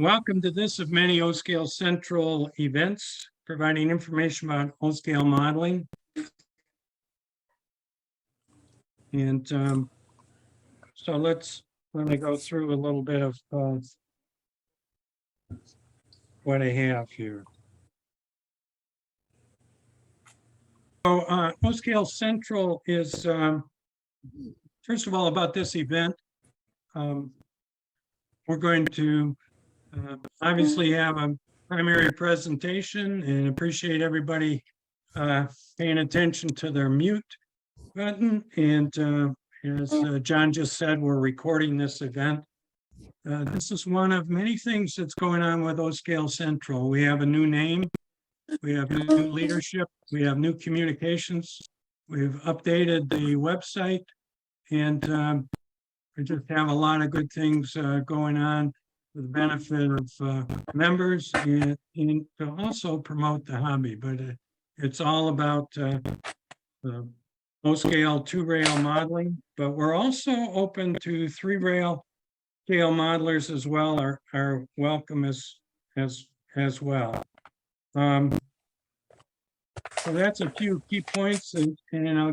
Welcome to this of many O-Scale Central events, providing information about O-Scale modeling. And so let me go through a little bit of what I have here. So O-Scale Central is, first of all, about this event. We're going to obviously have a primary presentation and appreciate everybody paying attention to their mute button. And as John just said, we're recording this event. This is one of many things that's going on with O-Scale Central. We have a new name, we have new leadership, we have new communications, we've updated the website, and we just have a lot of good things going on for the benefit of members and to also promote the hobby. But it's all about O-Scale 2-rail modeling, but we're also open to 3-rail scale modelers as well, are welcome as well. So that's a few key points, and we'll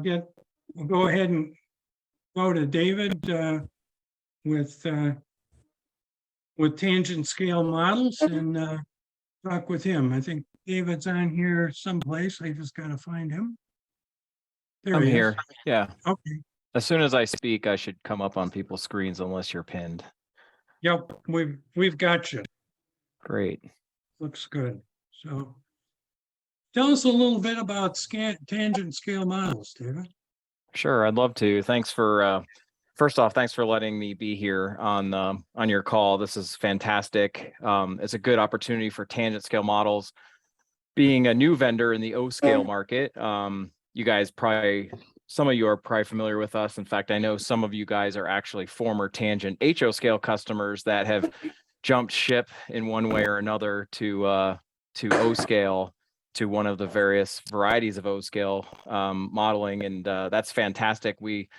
go ahead and go to David with tangent scale models and talk with him. I think David's on here someplace. I just got to find him. I'm here. Yeah. Okay. As soon as I speak, I should come up on people's screens unless you're pinned. Yep, we've got you. Great. Looks good. So tell us a little bit about tangent scale models, David. Sure, I'd love to. Thanks for first off, thanks for letting me be here on your call. This is fantastic. It's a good opportunity for tangent scale models. Being a new vendor in the O-Scale market, you guys some of you are probably familiar with us. In fact, I know some of you guys are actually former tangent HO-Scale customers that have jumped ship in one way or another to O-Scale, to one of the various varieties of O-Scale modeling, and that's fantastic. We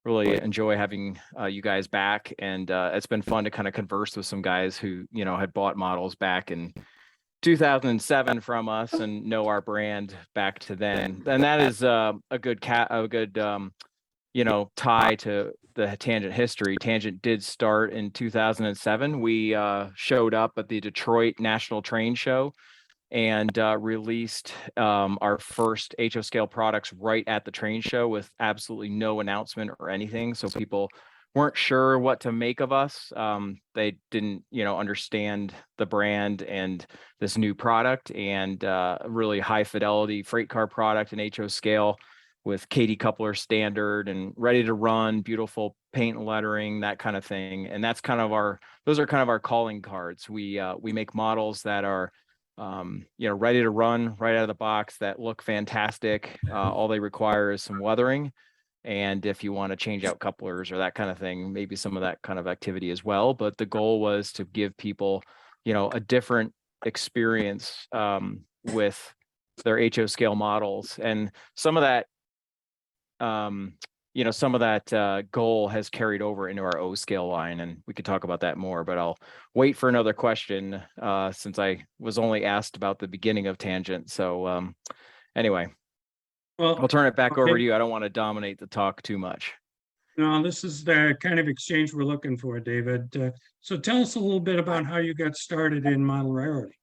really enjoy having you guys back, and it's been fun to kind of converse with some guys who had bought models back in 2007 from us and know our brand back to then. And that is a good tie to the Tangent history. Tangent did start in 2007. We showed up at the Detroit National Train Show and released our first HO-Scale products right at the train show with absolutely no announcement or anything. So people weren't sure what to make of us. They didn't, understand the brand and this new product, and really high fidelity freight car product in HO-Scale with Katie coupler standard and ready to run, beautiful paint and lettering, that kind of thing. And that's those are kind of our calling cards. We make models that are ready to run right out of the box, that look fantastic. All they require is some weathering. And if you want to change out couplers or that kind of thing, maybe some of that kind of activity as well. But the goal was to give people, a different experience with their HO-Scale models. And some of that, goal has carried over into our O-Scale line, and we could talk about that more, but I'll wait for another question since I was only asked about the beginning of Tangent. So anyway. Well, I'll turn it back over to you. I don't want to dominate the talk too much. No, this is the kind of exchange we're looking for, David. So tell us a little bit about how you got started in model railroading.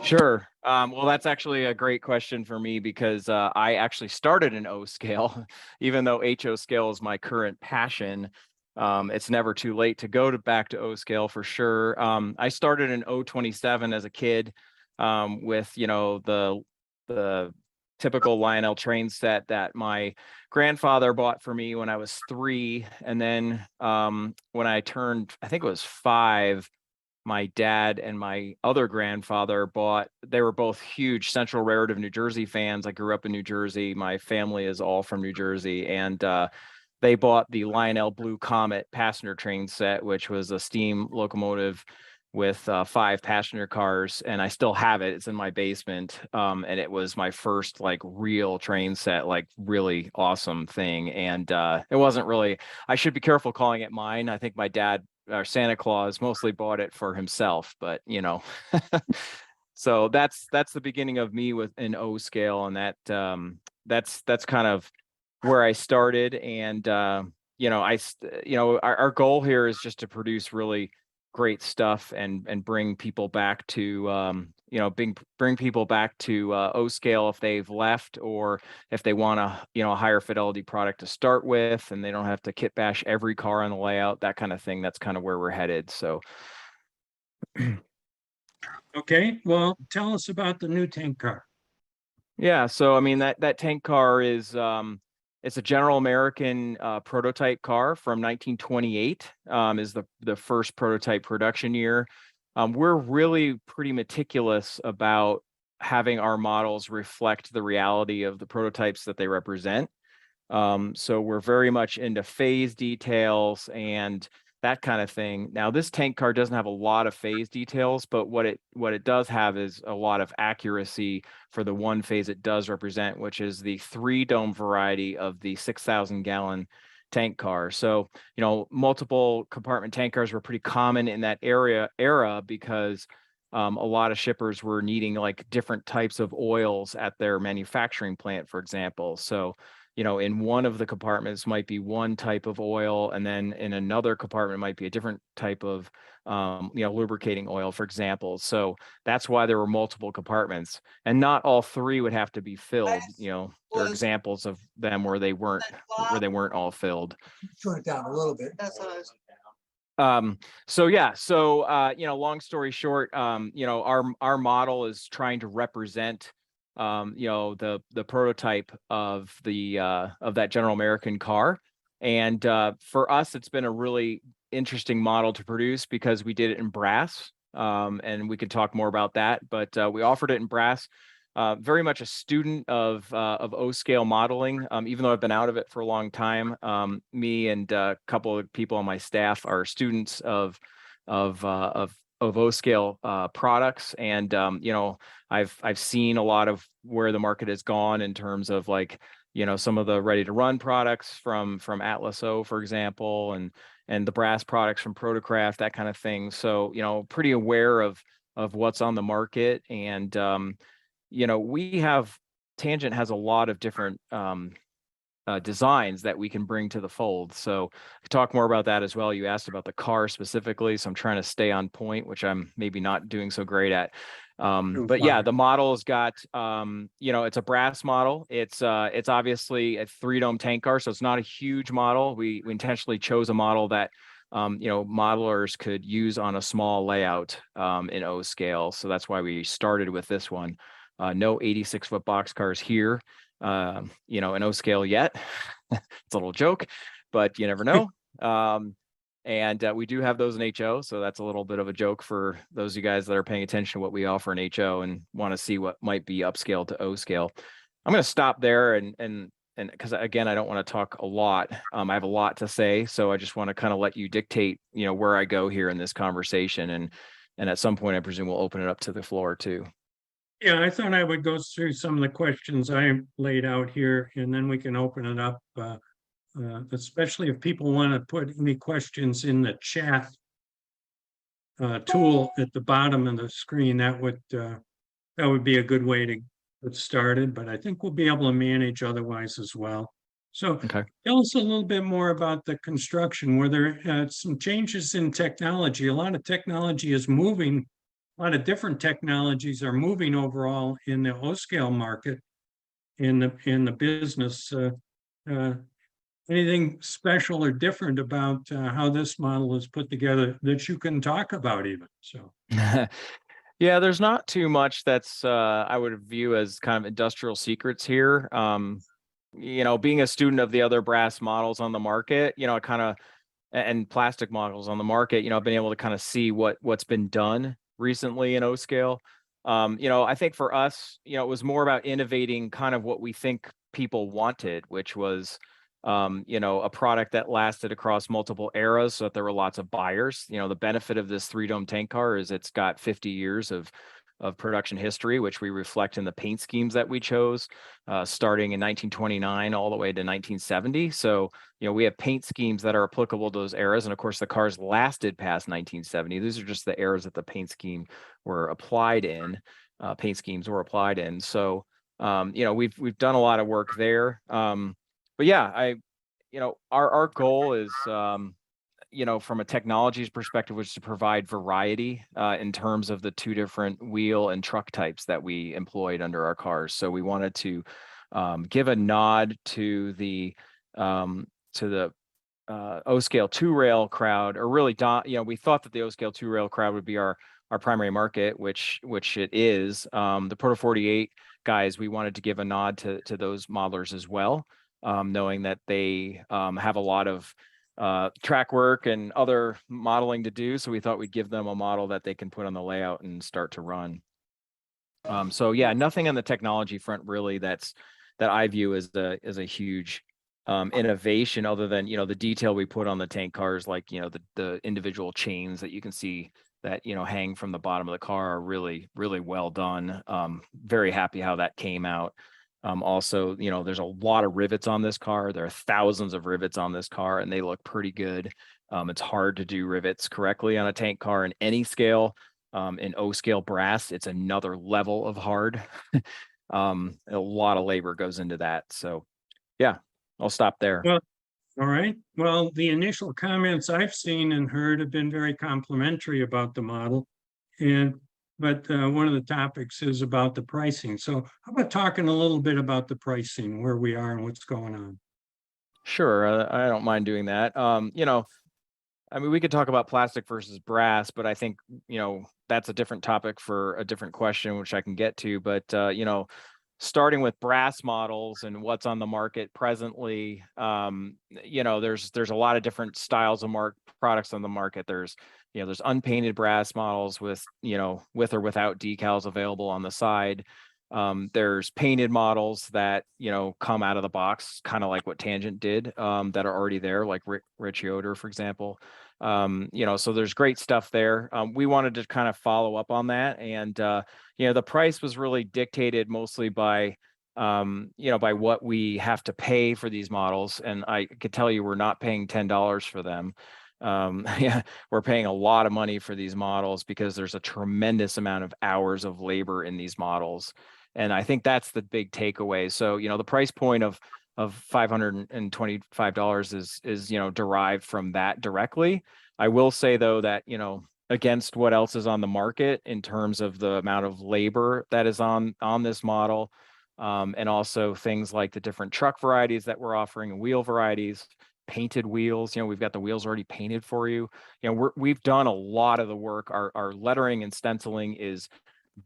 Sure. Well, that's actually a great question for me because I actually started in O-Scale, even though HO-Scale is my current passion. It's never too late to go back to O-Scale for sure. I started in 027 as a kid with, the typical Lionel train set that my grandfather bought for me when I was 3. And then when I turned, I think it was 5, my dad and my other grandfather they were both huge Central Railroad of New Jersey fans. I grew up in New Jersey. My family is all from New Jersey. And they bought the Lionel Blue Comet passenger train set, which was a steam locomotive with 5 passenger cars, and I still have it. It's in my basement, and it was my first real train set, really awesome thing. And it wasn't really, I should be careful calling it mine. I think my dad or Santa Claus mostly bought it for himself, but you know. So that's the beginning of me with an O scale, and that's kind of where I started. And you know, our goal here is just to produce really great stuff and bring people back to you know, bring people back to O scale if they've left, or if they want a, you know, a higher fidelity product to start with, and they don't have to kit bash every car on the layout, that kind of thing. That's kind of where we're headed. So Okay, well, tell us about the new tank car. yeah, so I mean that tank car is it's a General American prototype car from 1928, is the first prototype production year. We're really pretty meticulous about having our models reflect the reality of the prototypes that they represent. So we're very much into phase details and that kind of thing. Now, this tank car doesn't have a lot of phase details, but what it does have is a lot of accuracy for the one phase it does represent, which is the 3-dome variety of the 6,000-gallon tank car. So, you know, multiple compartment tank cars were pretty common in that era because a lot of shippers were needing like different types of oils at their manufacturing plant, for example. So, you know, in one of the compartments might be one type of oil, and then in another compartment might be a different type of, you know, lubricating oil, for example. So that's why there were multiple compartments, and not all three would have to be filled. You know, there are examples of them where they weren't all filled. Turn it down a little bit. So yeah, so you know, long story short, you know, our model is trying to represent you know, the prototype of that General American car. And for us, it's been a really interesting model to produce because we did it in brass. And we could talk more about that, but we offered it in brass. Very much a student of O scale modeling, even though I've been out of it for a long time. Me and a couple of people on my staff are students of O scale products, and you know, I've seen a lot of where the market has gone in terms of, like, you know, some of the ready to run products from Atlas O, for example, and the brass products from Protocraft, that kind of thing. So, you know, pretty aware of what's on the market. And you know, Tangent has a lot of different designs that we can bring to the fold. So I could talk more about that as well. You asked about the car specifically, so I'm trying to stay on point, which I'm maybe not doing so great at. But yeah, the model's got, you know, it's a brass model. It's obviously a 3-dome tank car, so it's not a huge model. We intentionally chose a model that you know, modelers could use on a small layout in O scale. So that's why we started with this one. No 86-foot box cars here, you know, in O scale yet. It's a little joke, but you never know. And we do have those in HO, so that's a little bit of a joke for those of you guys that are paying attention to what we offer in HO and want to see what might be upscale to O scale. I'm going to stop there, and because again, I don't want to talk a lot. I have a lot to say, so I just want to kind of let you dictate, you know, where I go here in this conversation, and at some point, I presume we'll open it up to the floor too. Yeah, I thought I would go through some of the questions I laid out here, and then we can open it up, especially if people want to put any questions in the chat tool at the bottom of the screen. That would be a good way to get started, but I think we'll be able to manage otherwise as well. So Okay. tell us a little bit more about the construction. Were there some changes in technology? A lot of technology is moving. A lot of different technologies are moving overall in the O scale market, in the business. Anything special or different about how this model is put together that you can talk about even? So yeah, there's not too much that's I would view as kind of industrial secrets here. You know, being a student of the other brass models on the market, you know, I kind of, and plastic models on the market, you know, I've been able to kind of see what's been done recently in O scale. You know, I think for us, you know, it was more about innovating kind of what we think people wanted, which was, you know, a product that lasted across multiple eras so that there were lots of buyers. You know, the benefit of this 3-dome tank car is it's got 50 years of of production history, which we reflect in the paint schemes that we chose, starting in 1929 all the way to 1970. So, we have paint schemes that are applicable to those eras. And of course, the cars lasted past 1970. These are just the eras that the paint scheme were applied in, paint schemes were applied in. So, we've done a lot of work there. But yeah, our goal is, from a technologies perspective, was to provide variety in terms of the two different wheel and truck types that we employed under our cars. So we wanted to give a nod to the O-scale two rail crowd, or really, we thought that the O-scale two rail crowd would be our primary market, which it is. The Proto 48 guys, we wanted to give a nod to those modelers as well, knowing that they have a lot of track work and other modeling to do. So we thought we'd give them a model that they can put on the layout and start to run. So yeah, nothing on the technology front really that I view as a huge innovation, other than the detail we put on the tank cars, like the individual chains that you can see that hang from the bottom of the car are really, really well done. Very happy how that came out. Also, there's a lot of rivets on this car. There are thousands of rivets on this car, and they look pretty good. It's hard to do rivets correctly on a tank car in any scale. In O-scale brass, it's another level of hard. A lot of labor goes into that. So yeah, I'll stop there. Well, all right. Well, the initial comments I've seen and heard have been very complimentary about the model. But one of the topics is about the pricing. So how about talking a little bit about the pricing, where we are and what's going on? Sure, I don't mind doing that. I mean, we could talk about plastic versus brass, but I think, that's a different topic for a different question, which I can get to. But, starting with brass models and what's on the market presently, there's a lot of different styles of products on the market. There's unpainted brass models with or without decals available on the side. There's painted models that come out of the box, kind of like what Tangent did, that are already there, like Rich Yoder, for example. So there's great stuff there. We wanted to kind of follow up on that, and the price was really dictated mostly by by what we have to pay for these models. And I could tell you, we're not paying $10 for them. Yeah, we're paying a lot of money for these models because there's a tremendous amount of hours of labor in these models. And I think that's the big takeaway. So, the price point of $525 is derived from that directly. I will say though that, against what else is on the market in terms of the amount of labor that is on this model, and also things like the different truck varieties that we're offering and wheel varieties, painted wheels, we've got the wheels already painted for you. We've done a lot of the work. Our lettering and stenciling is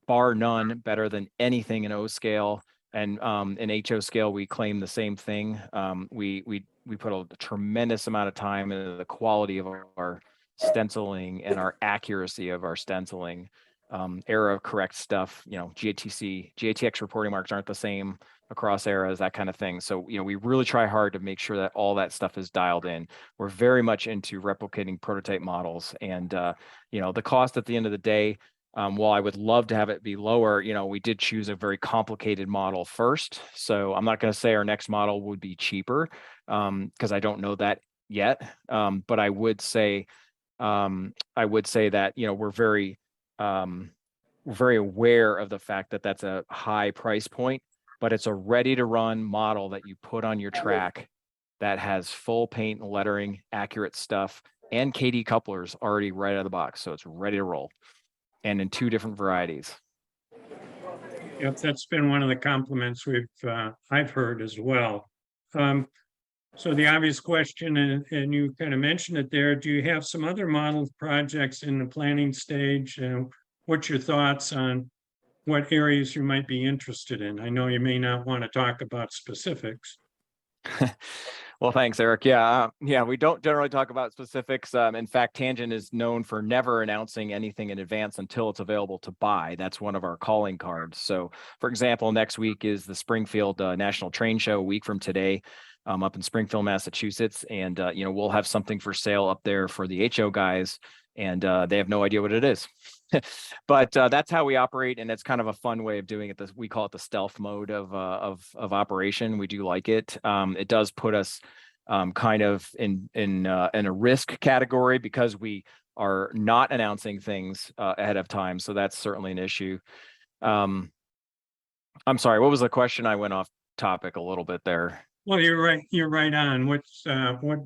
bar none better than anything in O-scale, and in HO scale we claim the same thing. We put a tremendous amount of time into the quality of our stenciling and our accuracy of our stenciling. Era correct stuff, GATX reporting marks aren't the same across eras, that kind of thing. So we really try hard to make sure that all that stuff is dialed in. We're very much into replicating prototype models, and the cost at the end of the day, while I would love to have it be lower, we did choose a very complicated model first. So I'm not going to say our next model would be cheaper, because I don't know that yet. But I would say that we're very aware of the fact that that's a high price point, but it's a ready to run model that you put on your track that has full paint and lettering, accurate stuff, and KD couplers already right out of the box. So it's ready to roll, and in two different varieties. Yep, that's been one of the compliments I've heard as well. So the obvious question, and you kind of mentioned it there, do you have some other model projects in the planning stage? What's your thoughts on what areas you might be interested in? I know you may not want to talk about specifics. Well, thanks, Eric. Yeah, we don't generally talk about specifics. In fact, Tangent is known for never announcing anything in advance until it's available to buy. That's one of our calling cards. So, for example, next week is the Springfield National Train Show, a week from today. up in Springfield, Massachusetts. And, we'll have something for sale up there for the HO guys, and they have no idea what it is. But that's how we operate, and it's kind of a fun way of doing it. We call it the stealth mode of operation. We do like it. It does put us kind of in a risk category because we are not announcing things ahead of time. So that's certainly an issue. I'm sorry, what was the question? I went off topic a little bit there. Well, you're right. You're right on. What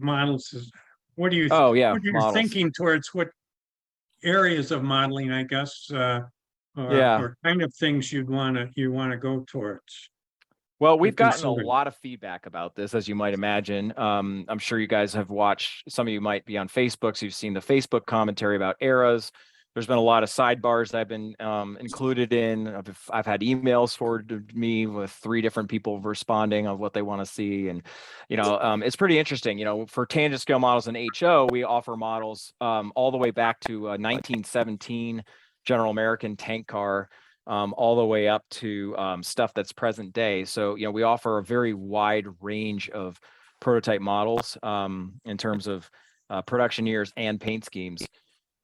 models what are you, Oh yeah, what are you models. thinking towards what areas of modeling, I guess, Yeah. or kind of things you want to go towards? Well, we've gotten a considering. lot of feedback about this, as you might imagine. I'm sure you guys have watched, some of you might be on Facebook, so you've seen the Facebook commentary about eras. There's been a lot of sidebars that I've been included in. I've had emails forwarded to me with 3 different people responding on what they want to see. And, it's pretty interesting. For tangent scale models in HO, we offer models all the way back to 1917 General American tank car, all the way up to stuff that's present day. So, we offer a very wide range of prototype models in terms of production years and paint schemes.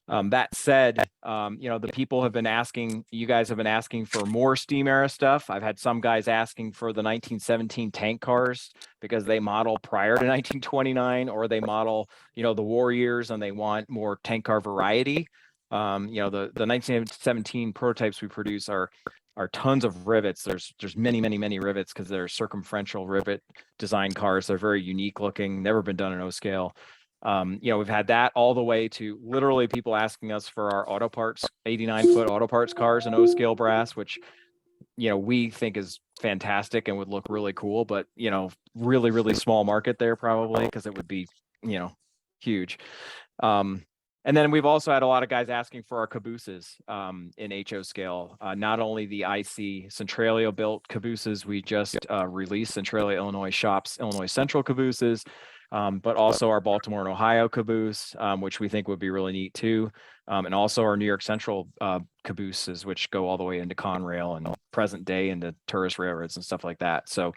That said, the people have been asking, you guys have been asking for more steam era stuff. I've had some guys asking for the 1917 tank cars because they model prior to 1929, or they model, the war years and they want more tank car variety. The 1917 prototypes we produce are tons of rivets. There's many rivets because they're circumferential rivet design cars. They're very unique looking, never been done in O scale. We've had that all the way to literally people asking us for our auto parts, 89-foot auto parts cars in O scale brass, which, we think is fantastic and would look really cool, but, really small market there probably because it would be, huge. And then we've also had a lot of guys asking for our cabooses in HO scale. Not only the IC Centralia built cabooses, we just released Centralia, Illinois shops, Illinois Central cabooses, but also our Baltimore and Ohio caboose, which we think would be really neat too. And also our New York Central cabooses, which go all the way into Conrail and present day into tourist railroads and stuff like that. So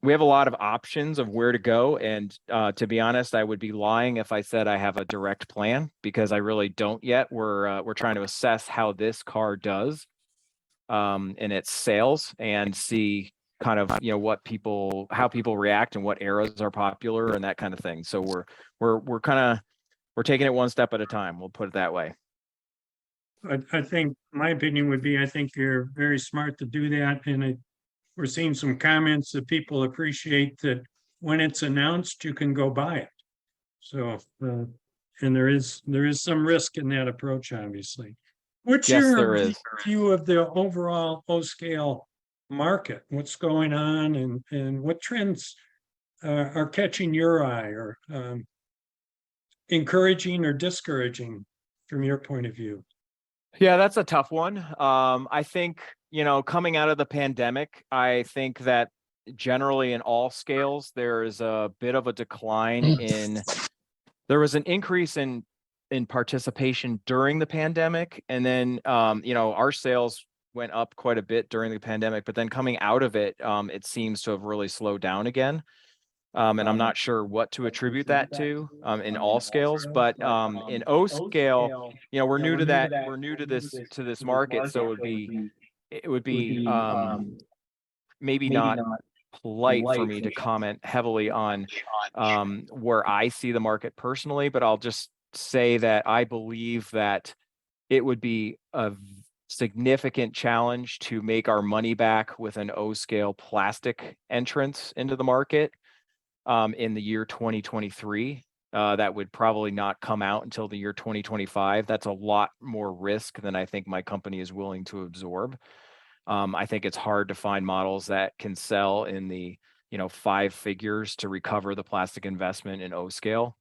we have a lot of options of where to go. And to be honest, I would be lying if I said I have a direct plan, because I really don't yet. We're trying to assess how this car does in its sales and see kind of, how people react and what eras are popular and that kind of thing. So we're taking it one step at a time. We'll put it that way. I think my opinion would be, I think you're very smart to do that. And we're seeing some comments that people appreciate that when it's announced, you can go buy it. So, and there is some risk in that approach, obviously. What's Yes, your there is. view of the overall O scale market? What's going on, and what trends are catching your eye, or encouraging or discouraging from your point of view? Yeah, that's a tough one. I think, coming out of the pandemic, I think that generally in all scales, there is a bit of a decline there was an increase in participation during the pandemic. And then, our sales went up quite a bit during the pandemic, but then coming out of it, it seems to have really slowed down again. And I'm not sure what to attribute that to in all scales, but in O scale, we're new to that. We're new to this market, so it would be maybe not polite for me to comment heavily on where I see the market personally, but I'll just say that I believe that it would be a significant challenge to make our money back with an O scale plastic entrance into the market in the year 2023. That would probably not come out until the year 2025. That's a lot more risk than I think my company is willing to absorb. I think it's hard to find models that can sell in the 5 figures to recover the plastic investment in O scale.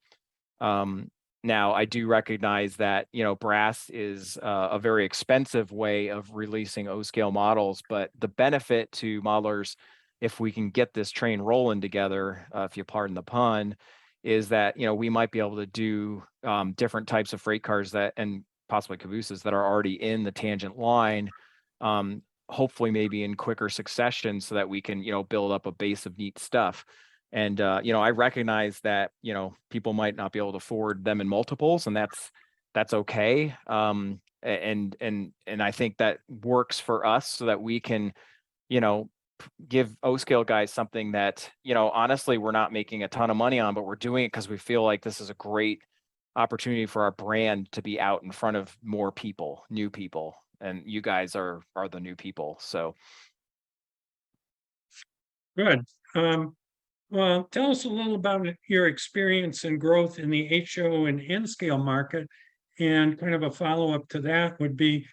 Now, I do recognize that brass is a very expensive way of releasing O scale models, but the benefit to modelers, if we can get this train rolling together, if you pardon the pun, is that we might be able to do different types of freight cars that, and possibly cabooses that are already in the tangent line, hopefully maybe in quicker succession, so that we can build up a base of neat stuff. And, I recognize that, people might not be able to afford them in multiples, and that's okay. And I think that works for us so that we can, give O scale guys something that, honestly, we're not making a ton of money on, but we're doing it because we feel like this is a great opportunity for our brand to be out in front of more people, new people. And you guys are the new people. So Good. Well, tell us a little about your experience and growth in the HO and N scale market. And kind of a follow-up to that would be,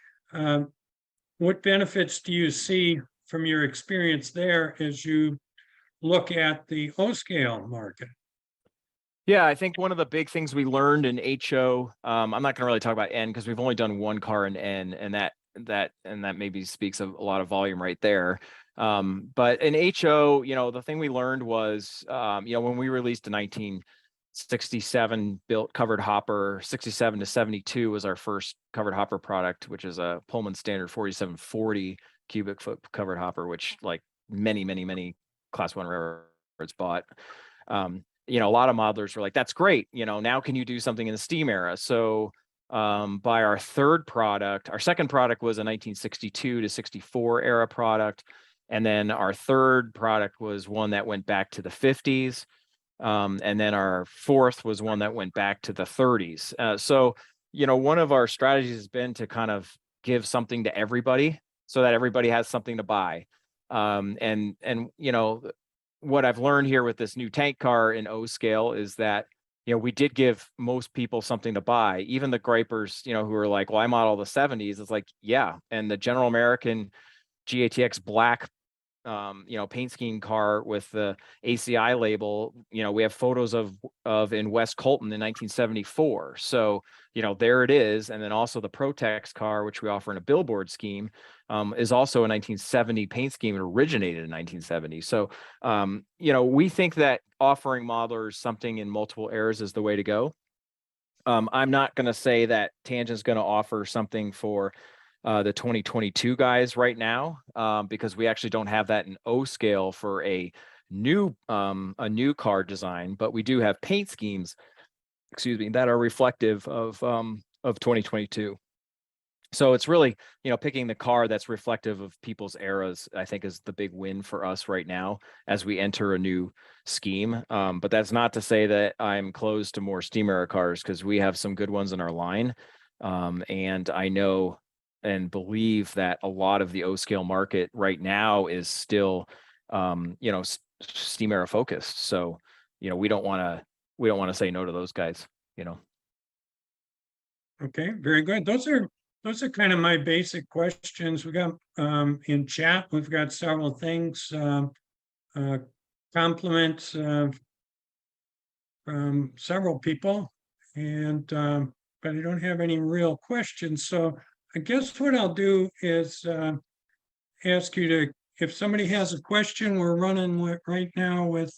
what benefits do you see from your experience there as you look at the O scale market? yeah, I think one of the big things we learned in HO, I'm not going to really talk about N because we've only done one car in N, and that maybe speaks of a lot of volume right there. But in HO, the thing we learned was, when we released a 1967 built covered hopper, 67 to 72 was our first covered hopper product, which is a Pullman standard 4740 cubic foot covered hopper, which like many class one railroads bought. A lot of modelers were like, that's great. Now can you do something in the steam era? So by our third product, our second product was a 1962 to 64 era product. And then our third product was one that went back to the 50s. And then our fourth was one that went back to the 30s. So, one of our strategies has been to kind of give something to everybody so that everybody has something to buy. And what I've learned here with this new tank car in O scale is that, we did give most people something to buy, even the gripers, who are like, well, I model the 70s. It's like, yeah. And the General American GATX black, paint scheme car with the ACI label, we have photos of in West Colton in 1974. So, there it is. And then also the Protex car, which we offer in a billboard scheme, is also a 1970 paint scheme. It originated in 1970. So, we think that offering modelers something in multiple eras is the way to go. I'm not going to say that Tangent's going to offer something for the 2022 guys right now, because we actually don't have that in O scale for a new car design, but we do have paint schemes, that are reflective of 2022. So it's really, picking the car that's reflective of people's eras, I think is the big win for us right now as we enter a new scheme. But that's not to say that I'm closed to more steam era cars, because we have some good ones in our line. And I know and believe that a lot of the O scale market right now is still, steam era focused. So, we don't want to say no to those guys, Okay, very good. Those are kind of my basic questions. We got in chat, we've got several things, compliments from several people, and but I don't have any real questions. So I guess what I'll do is ask you to, if somebody has a question, we're running right now with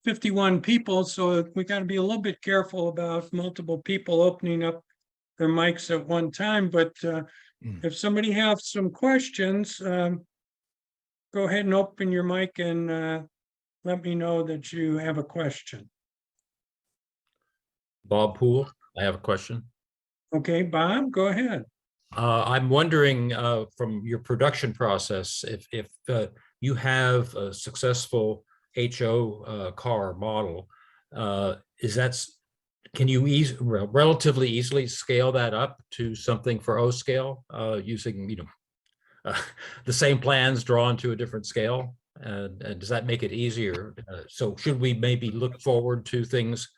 51 people, so we got to be a little bit careful about multiple people opening up their mics at one time. But if somebody has some questions, go ahead and open your mic and let me know that you have a question. Bob Poole, I have a question. Okay, Bob, go ahead. I'm wondering from your production process, if you have a successful HO car model, can you relatively easily scale that up to something for O scale using the same plans drawn to a different scale? And does that make it easier? So should we maybe look forward to things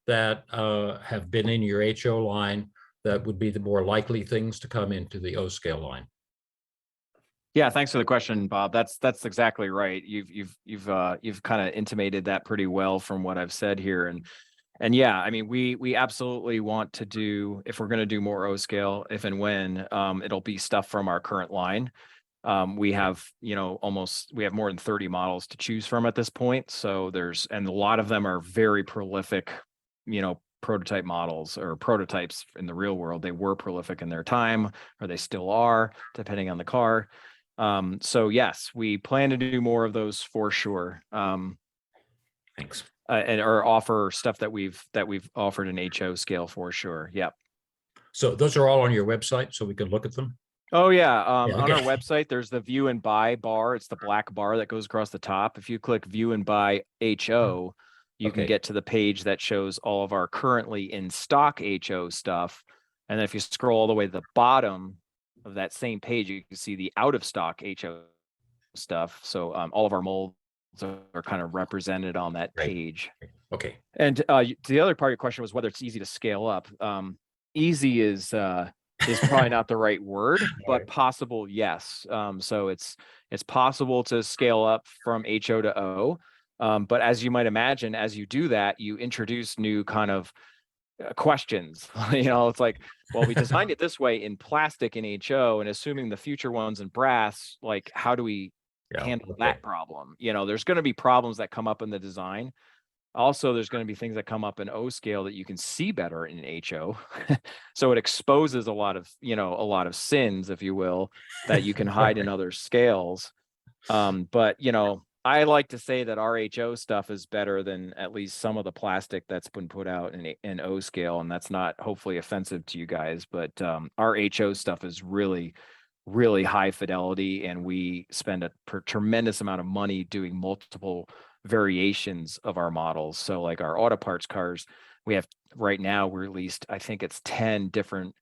that have been in your HO line that would be the more likely things to come into the O scale line? Yeah, thanks for the question, Bob. That's exactly right. You've kind of intimated that pretty well from what I've said here. And yeah, I mean, we absolutely want to do, if we're going to do more O scale, if and when, it'll be stuff from our current line. We have, we have more than 30 models to choose from at this point. So and a lot of them are very prolific, prototype models or prototypes in the real world. They were prolific in their time, or they still are, depending on the car. So yes, we plan to do more of those for sure. Thanks. And or offer stuff that we've offered an HO scale for sure. Yep. So those are all on your website, so we can look at them. Oh yeah. Yeah, On our okay. website, there's the view and buy bar. It's the black bar that goes across the top. If you click view and buy HO, you can Okay. get to the page that shows all of our currently in stock HO stuff. And then if you scroll all the way to the bottom of that same page, you can see the out of stock HO stuff. So all of our molds are kind of represented on that Right. page. Okay. And the other part of your question was whether it's easy to scale up. Easy is probably not the right word, but Right. possible, yes. So it's possible to scale up from HO to O. But as you might imagine, as you do that, you introduce new kind of questions. It's like, well, we designed it this way in plastic in HO, and assuming the future ones in brass, like how do we Yeah. handle Okay. that problem? There's going to be problems that come up in the design. Also, there's going to be things that come up in O scale that you can see better in HO. So it exposes a lot of sins, if you will, that you can hide in other scales. But I like to say that our HO stuff is better than at least some of the plastic that's been put out in O scale, and that's not hopefully offensive to you guys. But our HO stuff is really, really high fidelity, and we spend a tremendous amount of money doing multiple variations of our models. So like our auto parts cars, we have right now we released, I think it's 10 different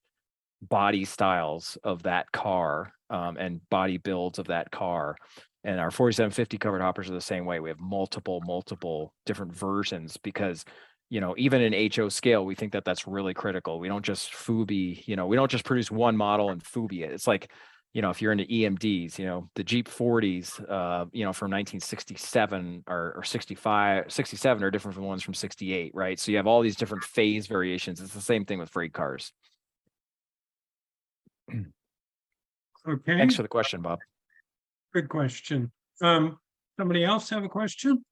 body styles of that car, and body builds of that car. And our 4750 covered hoppers are the same way. We have multiple different versions because even in HO scale, we think that that's really critical. We don't just we don't just produce one model and FUBI it. It's like, if you're into EMDs, the Jeep 40s, from 1967 or 67 are different from the ones from 68, right? So you have all these different phase variations. It's the same thing with freight cars. Okay, Thanks for the question, Bob. good question. Somebody else have a question?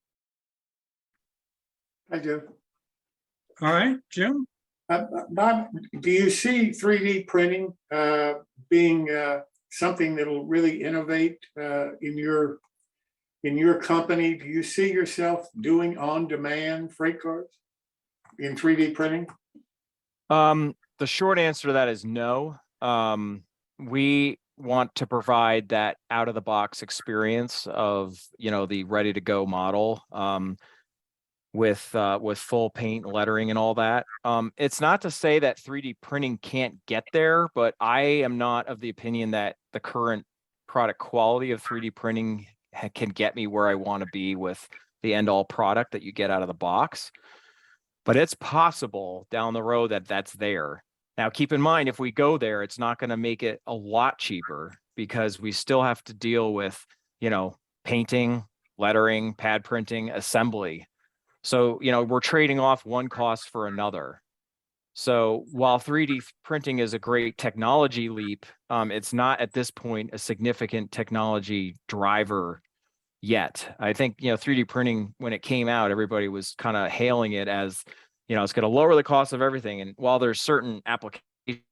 I do. All right, Jim? Bob, do you see 3D printing being something that'll really innovate in your company? Do you see yourself doing on-demand freight cars in 3D printing? The short answer to that is no. We want to provide that out of the box experience of the ready to go model, with full paint, lettering, and all that. It's not to say that 3D printing can't get there, but I am not of the opinion that the current product quality of 3D printing can get me where I want to be with the end all product that you get out of the box. But it's possible down the road that that's there. Now, keep in mind, if we go there, it's not going to make it a lot cheaper because we still have to deal with, painting, lettering, pad printing, assembly. So, we're trading off one cost for another. So while 3D printing is a great technology leap, it's not at this point a significant technology driver yet. I think, 3D printing, when it came out, everybody was kind of hailing it as, it's going to lower the cost of everything. And while there's certain applications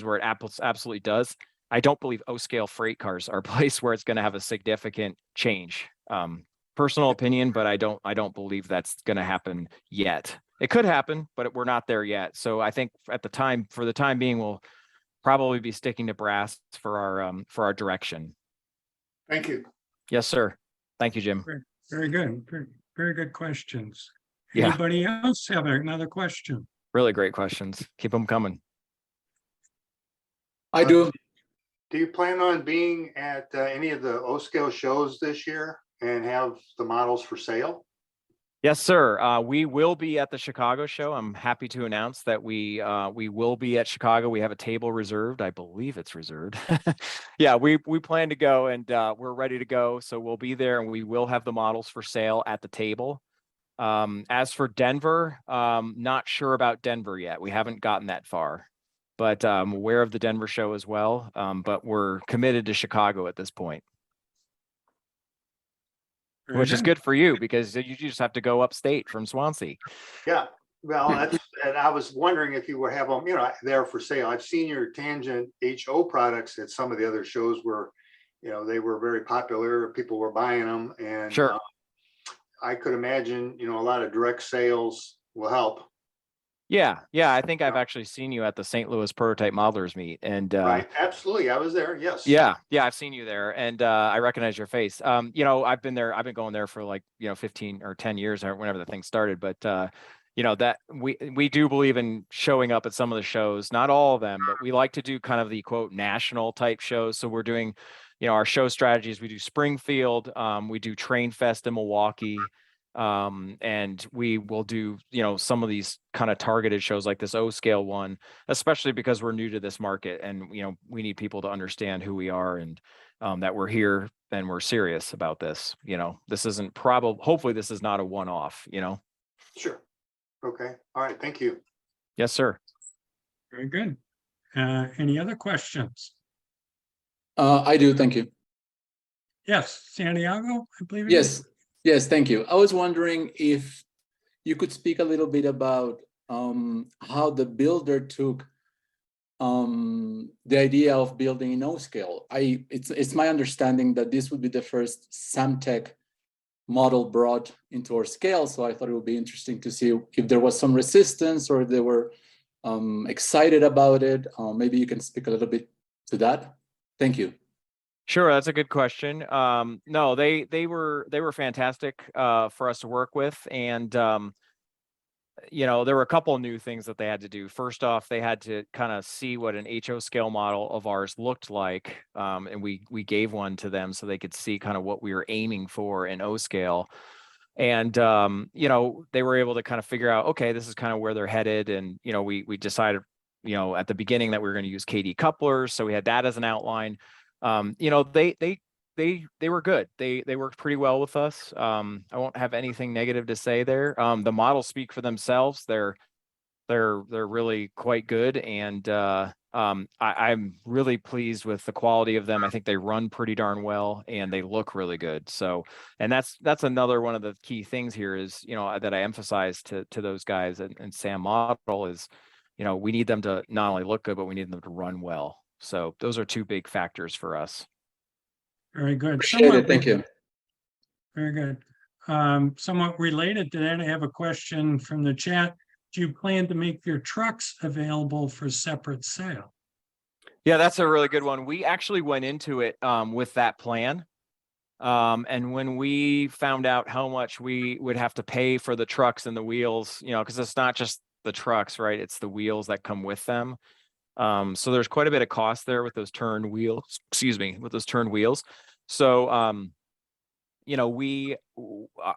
where it absolutely does, I don't believe O-scale freight cars are a place where it's going to have a significant change. Personal opinion, but I don't believe that's going to happen yet. It could happen, but we're not there yet. So I think for the time being, we'll probably be sticking to brass for our direction. Thank you. Yes, sir. Thank you, Jim. Very good. Very good questions. Yeah. Anybody else have another question? Really great questions. Keep them coming. I do. Do you plan on being at any of the O-scale shows this year and have the models for sale? Yes, sir. We will be at the Chicago show. I'm happy to announce that we will be at Chicago. We have a table reserved. I believe it's reserved. Yeah, we plan to go, and we're ready to go. So we'll be there, and we will have the models for sale at the table. As for Denver, not sure about Denver yet. We haven't gotten that far, but I'm aware of the Denver show as well. But we're committed to Chicago at this point. Which is good for you because you just have to go upstate from Swansea. Yeah, well, and I was wondering if you would have them, there for sale. I've seen your Tangent HO products at some of the other shows where, they were very popular. People were buying them, and Sure. I could imagine, a lot of direct sales will help. Yeah, I think I've actually seen you at the St. Louis Prototype Modelers Meet, and Right, absolutely. I was there, yes. yeah, I've seen you there, and I recognize your face. I've been there. I've been going there for like 15 or 10 years, or whenever the thing started. But that we do believe in showing up at some of the shows, not all of them, but we like to do kind of the quote national type shows. So we're doing, our show strategies. We do Springfield, we do Train Fest in Milwaukee. And we will do, some of these kind of targeted shows like this O scale one, especially because we're new to this market, and, we need people to understand who we are, and that we're here and we're serious about this. This isn't hopefully this is not a one-off, Sure. Okay. All right. Thank you. Yes, sir. Very good. Any other questions? I do, thank you. Yes, Santiago, I believe. it is. Yes, thank you. I was wondering if you could speak a little bit about how the builder took the idea of building in O scale. It's my understanding that this would be the first Samtec model brought into our scale, so I thought it would be interesting to see if there was some resistance or if they were excited about it. Maybe you can speak a little bit to that. Thank you. Sure, that's a good question. No, they were fantastic for us to work with, and there were a couple of new things that they had to do. First off, they had to kind of see what an HO scale model of ours looked like, and we gave one to them so they could see kind of what we were aiming for in O scale. And they were able to kind of figure out, okay, this is kind of where they're headed, and we decided at the beginning that we were going to use KD couplers, so we had that as an outline. They were good. They worked pretty well with us. I won't have anything negative to say there. The models speak for themselves. They're really quite good, and I'm really pleased with the quality of them. I think they run pretty darn well, and they look really good. So, and that's another one of the key things here is that I emphasize to those guys and Sam Model is we need them to not only look good, but we need them to run well. So those are two big factors for us. Very good. Appreciate it. Thank you. Very good. Somewhat related to that, I have a question from the chat. Do you plan to make your trucks available for separate sale? Yeah, that's a really good one. We actually went into it with that plan. And when we found out how much we would have to pay for the trucks and the wheels, because it's not just the trucks, right? It's the wheels that come with them. So there's quite a bit of cost there with those turned wheels, So,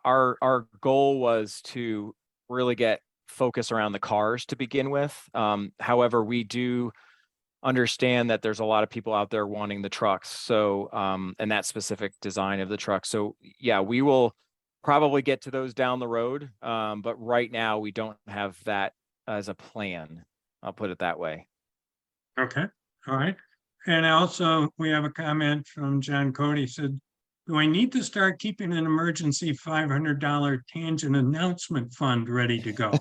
our goal was to really get focus around the cars to begin with. However, we do understand that there's a lot of people out there wanting the trucks. So, and that specific design of the truck. So yeah, we will probably get to those down the road. But right now we don't have that as a plan. I'll put it that way. Okay, all right. And also, we have a comment from John Cody said, do I need to start keeping an emergency $500 tangent announcement fund ready to go?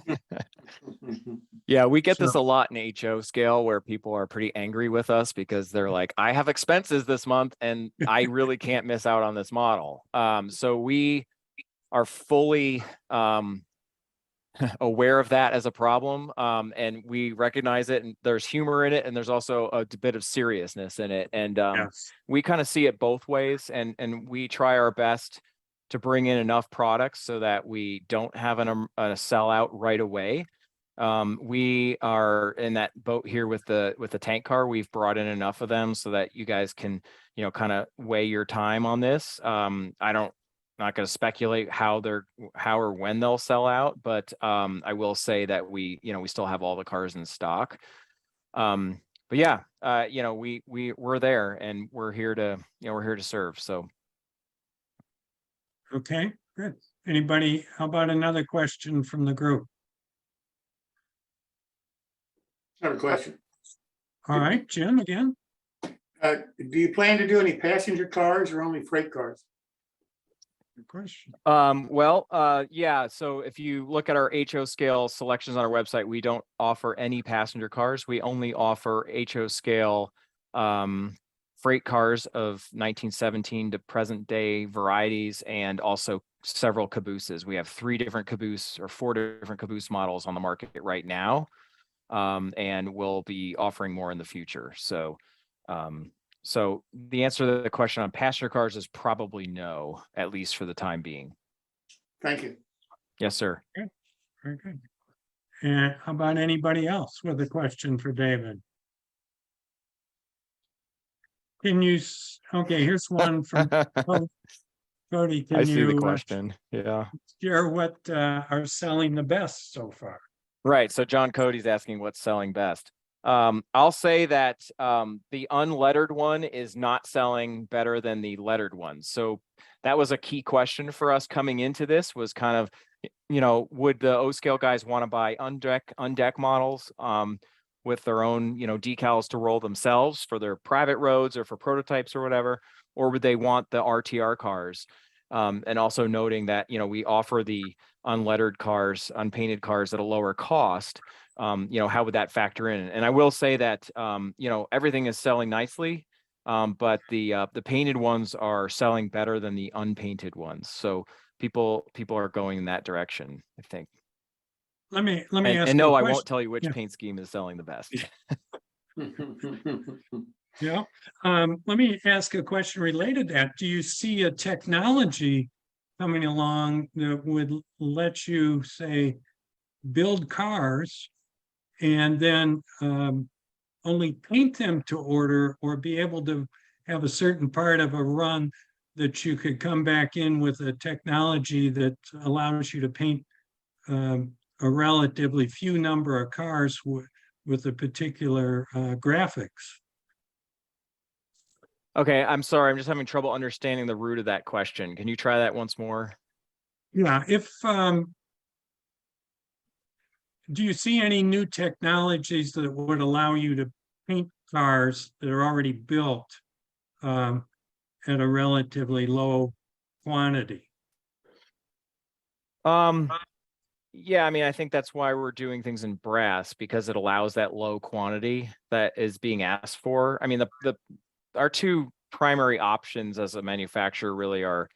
Yeah, we get this So- a lot in HO scale where people are pretty angry with us because they're like, I have expenses this month and I really can't miss out on this model. So we are fully aware of that as a problem, and we recognize it, and there's humor in it, and there's also a bit of seriousness in it, and Yes. we kind of see it both ways, and we try our best to bring in enough products so that we don't have a sellout right away. We are in that boat here with the tank car. We've brought in enough of them so that you guys can kind of weigh your time on this. Not going to speculate how or when they'll sell out, but I will say that we still have all the cars in stock. But yeah, we're there, and we're here to serve. So. Okay, good. Anybody, how about another question from the group? I have a question. All right, Jim, again? Do you plan to do any passenger cars or only freight cars? Good question. Yeah. So if you look at our HO scale selections on our website, we don't offer any passenger cars. We only offer HO scale freight cars of 1917 to present day varieties, and also several cabooses. We have 3 different caboose or 4 different caboose models on the market right now. And we'll be offering more in the future. So, so the answer to the question on passenger cars is probably no, at least for the time being. Thank you. Yes, sir. Very good. And how about anybody else with a question for David? Can you, okay, here's one from Cody. I Can see the you question. Yeah. share what are selling the best so far? Right. So John Cody's asking what's selling best. I'll say that the unlettered one is not selling better than the lettered one. So that was a key question for us coming into this, was kind of, you know, would the O scale guys want to buy undeck models with their own, you know, decals to roll themselves for their private roads or for prototypes or whatever, or would they want the RTR cars? And also noting that, you know, we offer the unlettered cars, unpainted cars at a lower cost. You know, how would that factor in? And I will say that, you know, everything is selling nicely, but the painted ones are selling better than the unpainted ones. So people are going in that direction, I think. Let me ask And you no, a I question. won't tell you which Yeah. paint scheme is selling the best. Yeah. Let me ask a question related to that. Do you see a technology coming along that would let you, say, build cars and then only paint them to order, or be able to have a certain part of a run that you could come back in with a technology that allows you to paint a relatively few number of cars with a particular graphics? Okay, I'm sorry. I'm just having trouble understanding the root of that question. Can you try that once more? Yeah, if do you see any new technologies that would allow you to paint cars that are already built at a relatively low quantity? Yeah, I mean, I think that's why we're doing things in brass, because it allows that low quantity that is being asked for. I mean, our 2 primary options as a manufacturer really are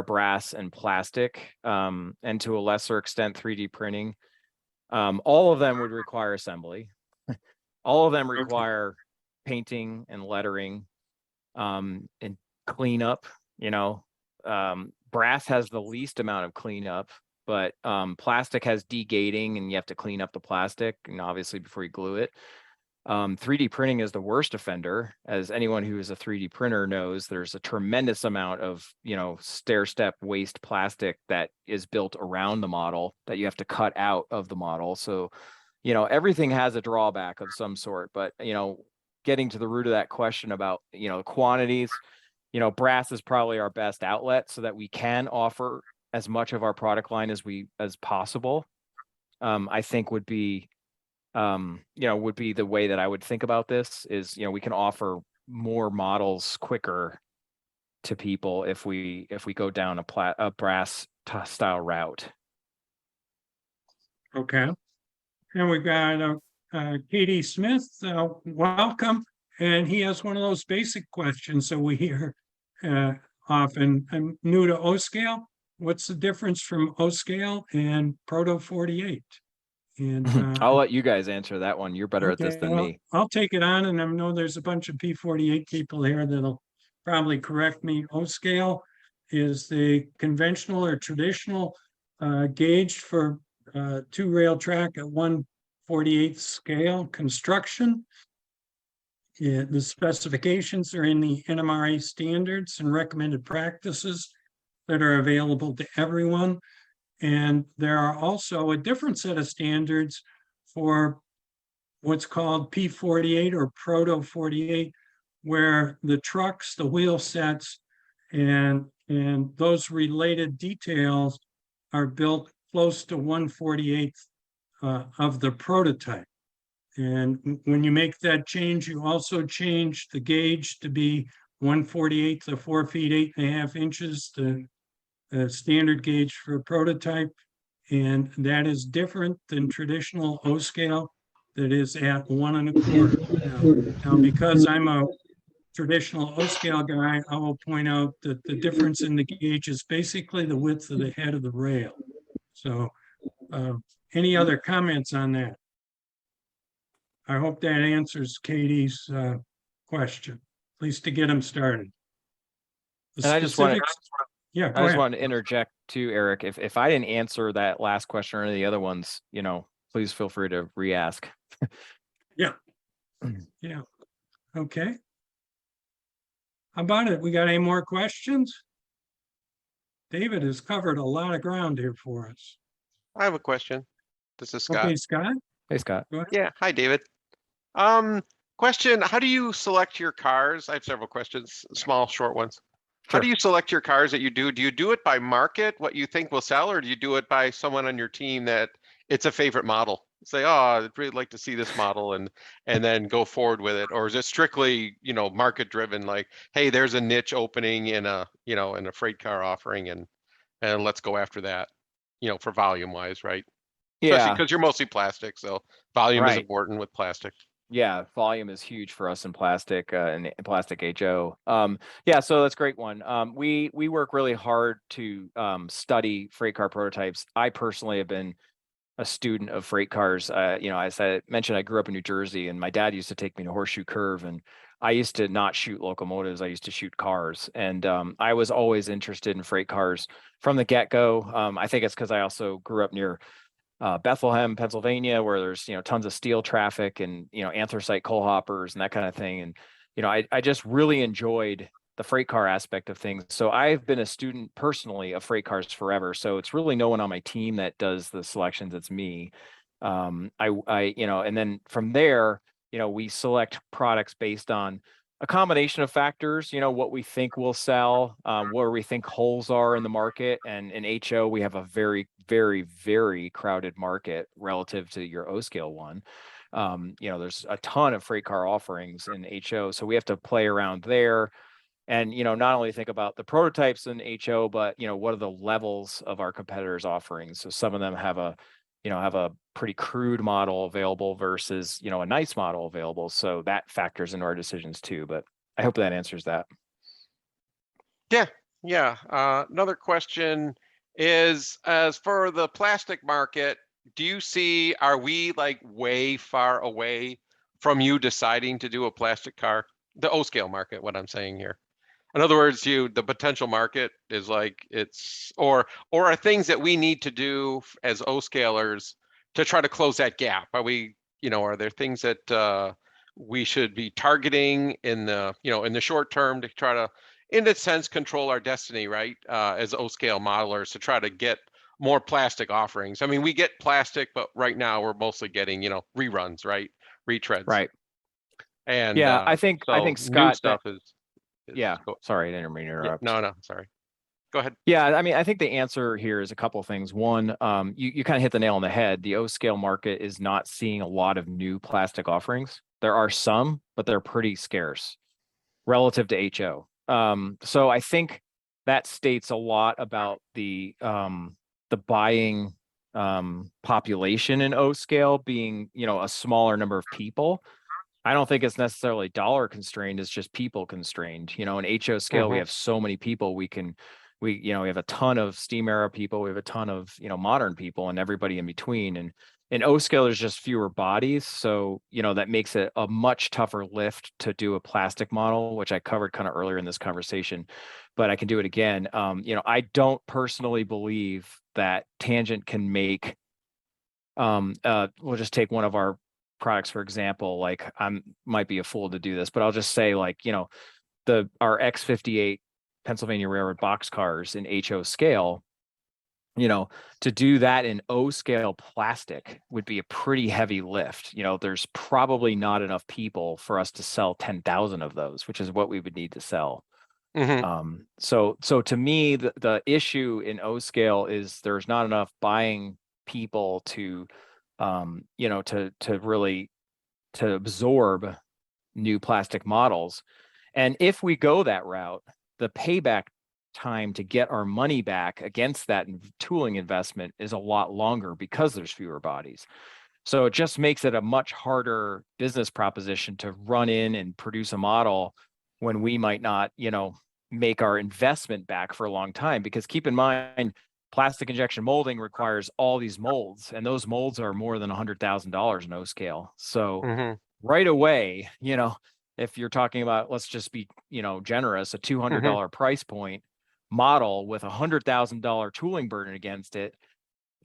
brass and plastic, and to a lesser extent 3D printing. All of them would require assembly. All of them require painting and lettering, and cleanup. You know, brass has the least amount of cleanup, but plastic has degating, and you have to clean up the plastic, and obviously before you glue it. 3D printing is the worst offender. As anyone who is a 3D printer knows, there's a tremendous amount of, you know, stair-step waste plastic that is built around the model that you have to cut out of the model. So, you know, everything has a drawback of some sort, but, you know, getting to the root of that question about, you know, quantities, you know, brass is probably our best outlet so that we can offer as much of our product line as possible. I think would be, you know, would be the way that I would think about this is, you know, we can offer more models quicker to people if we go down a brass style route. Okay. And we've got Katie Smith, welcome. And he has one of those basic questions. So we hear often, I'm new to O scale. What's the difference from O scale and Proto 48? And I'll let you guys answer that one. You're better at this than me. I'll take it on, and I know there's a bunch of P48 people here that'll probably correct me. O scale is the conventional or traditional gauge for 2-rail track at 1/48 scale construction. Yeah, the specifications are in the NMRA standards and recommended practices that are available to everyone. And there are also a different set of standards for what's called P48 or Proto 48, where the trucks, the wheel sets, and those related details are built close to 1/48 of the prototype. And when you make that change, you also change the gauge to be 1/48 to 4 feet 8.5 inches, the standard gauge for a prototype. And that is different than traditional O scale that is at 1 1/4. Now, because I'm a traditional O-scale guy, I will point out that the difference in the gauge is basically the width of the head of the rail. So any other comments on that? I hope that answers Katie's question, at least to get them started. The And I just wanted, specifics- Yeah, I go just ahead. wanted to interject too, Eric. If I didn't answer that last question or any of the other ones, please feel free to re-ask. Yeah. Okay. How about it? We got any more questions? David has covered a lot of ground here for us. I have a question. This is Scott. Okay, Scott? Hey, Scott. Go ahead. Yeah, hi, David. Question, how do you select your cars? I have several questions, small, short ones. How do Sure. you select your cars that you do? Do you do it by market, what you think will sell, or do you do it by someone on your team that it's a favorite model? Say, oh, I'd really like to see this model and then go forward with it. Or is it strictly, market driven, like, hey, there's a niche opening in a freight car offering and let's go after that, for volume wise, right? Especially Yeah, because you're mostly plastic, so volume is Right. important with plastic. yeah, volume is huge for us in plastic and plastic HO. Yeah, so that's a great one. We work really hard to study freight car prototypes. I personally have been a student of freight cars. As I mentioned, I grew up in New Jersey, and my dad used to take me to Horseshoe Curve, and I used to not shoot locomotives. I used to shoot cars, and I was always interested in freight cars from the get-go. I think it's because I also grew up near Bethlehem, Pennsylvania, where there's tons of steel traffic and anthracite coal hoppers and that kind of thing. And I just really enjoyed the freight car aspect of things. So I've been a student personally of freight cars forever. So it's really no one on my team that does the selections. It's me. And then from there, we select products based on a combination of factors, what we think will sell, where we think holes are in the market. And in HO, we have a very, very, very crowded market relative to your O scale one. There's a ton of freight car offerings in HO. So we have to play around there and, not only think about the prototypes in HO, but, what are the levels of our competitors' offerings? So some of them have a pretty crude model available versus, a nice model available. So that factors into our decisions too, but I hope that answers that. Yeah. Another question is, as for the plastic market, are we like way far away from you deciding to do a plastic car? The O scale market, what I'm saying here. In other words, the potential market is like or are things that we need to do as O scalers to try to close that gap? Are there things that we should be targeting in the short term to try to, in a sense, control our destiny, right? As O scale modelers to try to get more plastic offerings. I mean, we get plastic, but right now we're mostly getting, reruns, right? Retreads. Right. And Yeah, I think new Scott, stuff that, is yeah, sorry, I didn't mean to interrupt. No, sorry. Go ahead. Yeah, I mean, I think the answer here is a couple of things. One, you kind of hit the nail on the head. The O scale market is not seeing a lot of new plastic offerings. There are some, but they're pretty scarce relative to HO. So I think that states a lot about the buying population in O scale being, a smaller number of people. I don't think it's necessarily dollar constrained. It's just people constrained. In HO scale, we have so many people. We have a ton of steam era people. We have a ton of, modern people and everybody in between. And in O scale, there's just fewer bodies. So, that makes it a much tougher lift to do a plastic model, which I covered kind of earlier in this conversation, but I can do it again. I don't personally believe that Tangent can make, we'll just take one of our products, for example. Like, might be a fool to do this, but I'll just say, like, our X58 Pennsylvania Railroad boxcars in HO scale, to do that in O scale plastic would be a pretty heavy lift. There's probably not enough people for us to sell 10,000 of those, which is what we would need to sell. So to me, the issue in O scale is there's not enough buying people to really absorb new plastic models. And if we go that route, the payback time to get our money back against that tooling investment is a lot longer because there's fewer bodies. So it just makes it a much harder business proposition to run in and produce a model when we might not, make our investment back for a long time. Because keep in mind, plastic injection molding requires all these molds, and those molds are more than $100,000 in O scale. So Mhm. right away, if you're talking about, let's just be, generous, a $200 price point model with $100,000 tooling burden against it,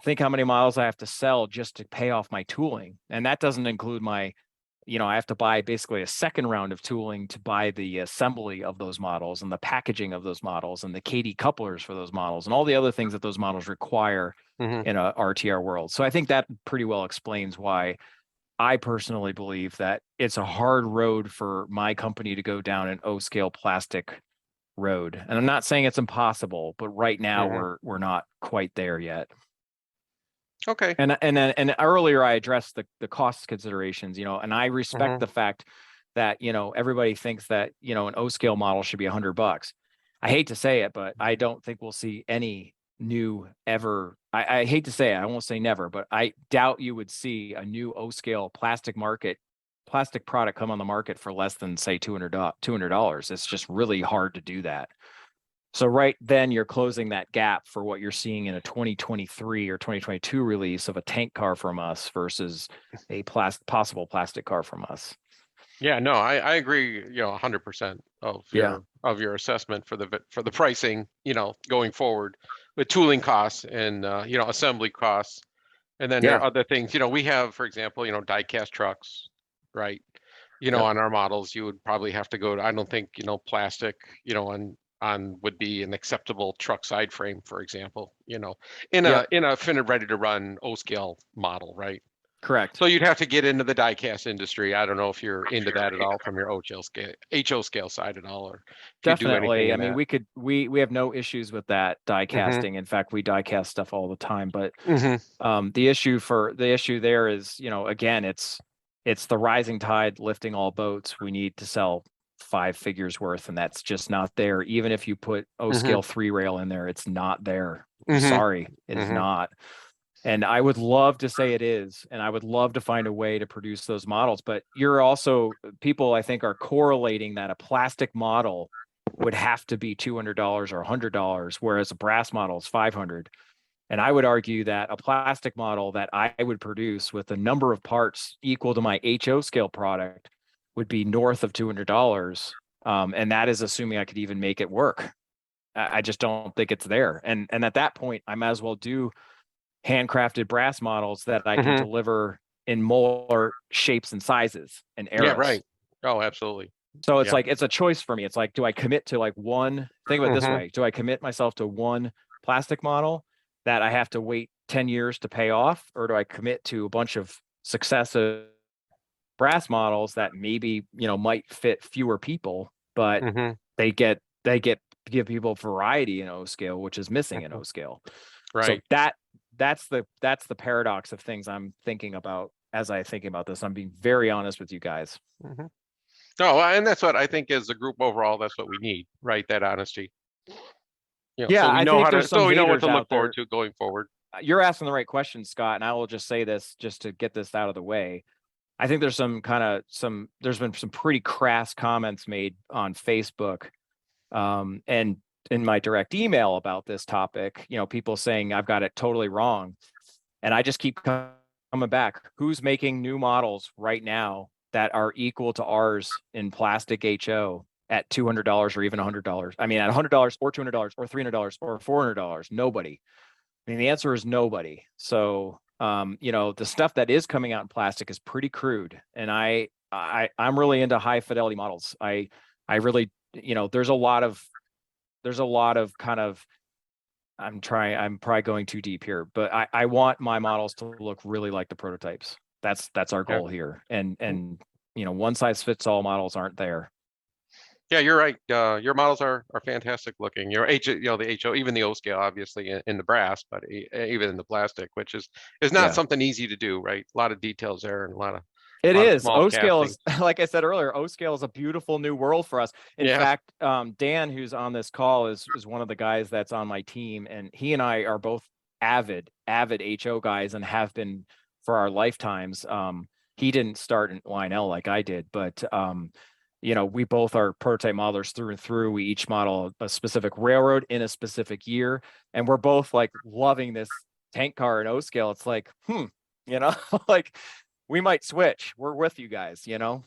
think how many models I have to sell just to pay off my tooling. And that doesn't include my, I have to buy basically a second round of tooling to buy the assembly of those models and the packaging of those models and the KD couplers for those models and all the other things that those models require Mhm. in a RTR world. So I think that pretty well explains why I personally believe that it's a hard road for my company to go down an O scale plastic road. And I'm not saying it's impossible, but right now Mhm. we're not quite there yet. Okay. And earlier I addressed the cost considerations, and I respect Mhm. the fact that, everybody thinks that, an O scale model should be $100. I hate to say it, but I don't think we'll see any new ever. I hate to say it, I won't say never, but I doubt you would see a new O scale plastic product come on the market for less than say $200. It's just really hard to do that. So right then you're closing that gap for what you're seeing in a 2023 or 2022 release of a tank car from us versus a possible plastic car from us. Yeah, no, I agree, 100% of Yeah. your assessment for the pricing, going forward with tooling costs and assembly costs. And then there Yeah. are other things, we have, for example, die-cast trucks, right? Yep. On our models, you would probably have to go to, I don't think, plastic, on would be an acceptable truck side frame, for example, in Yep. a finished ready to run O scale model, right? Correct. So you'd have to get into the die-cast industry. I don't know if you're into that at all from your HO scale side at all, or if you do anything Definitely. I in mean, that. we have no issues with that die Mhm. casting. In fact, we die cast stuff all the time. But Mhm. the issue there is, again, it's the rising tide lifting all boats. We need to sell 5 figures worth, and that's just not there. Even if you put O scale Mhm. 3 rail in there, it's not there. Mhm. Sorry, it is Mhm. not. And I would love to say it is, and I would love to find a way to produce those models. But people, I think, are correlating that a plastic model would have to be $200 or $100, whereas a brass model is $500. And I would argue that a plastic model that I would produce with a number of parts equal to my HO scale product would be north of $200. And that is assuming I could even make it work. I just don't think it's there. And at that point, I might as well do handcrafted brass models that I can Mhm. deliver in more shapes and sizes and Yeah, eras. right. Oh, absolutely. So it's Yeah. like, it's a choice for me. It's like, do I commit to like think of it this Mhm. way. Do I commit myself to one plastic model that I have to wait 10 years to pay off? Or do I commit to a bunch of successive brass models that maybe, might fit fewer people, but Mhm. they give people variety in O scale, which is missing in O scale. So Right. that's the paradox of things I'm thinking about as I think about this. I'm being very honest with you guys. Mhm. No, and that's what I think as a group overall, that's what we need, right? That honesty. Yeah, So we I know think there's some so we know what haters to look out forward there. to going forward. You're asking the right question, Scott, and I will just say this just to get this out of the way. I think there's there's been some pretty crass comments made on Facebook, and in my direct email about this topic, people saying I've got it totally wrong. And I just keep coming back. Who's making new models right now that are equal to ours in plastic HO at $200 or even $100? I mean, at $100 or $200 or $300 or $400? Nobody. I mean, the answer is nobody. So, the stuff that is coming out in plastic is pretty crude, and I'm really into high fidelity models. I really, there's a lot of kind of, I'm probably going too deep here, but I want my models to look really like the prototypes. That's our Yeah. goal here. And one size fits all models aren't there. Yeah, you're right. Your models are fantastic looking. Your the HO, even the O scale, obviously in the brass, but even in the plastic, which is not Yeah. something easy to do, right? A lot of details there and a lot of It is. small O scale is, castings. like I said earlier, O scale is a beautiful new world for us. In Yeah. fact, Dan, who's on this call, is one of the guys that's on my team, and he and I are both avid HO guys and have been for our lifetimes. He didn't start in Lionel like I did, but we both are prototype modelers through and through. We each model a specific railroad in a specific year, and we're both like loving this tank car in O scale. It's like, like we might switch. We're with you guys, Yeah,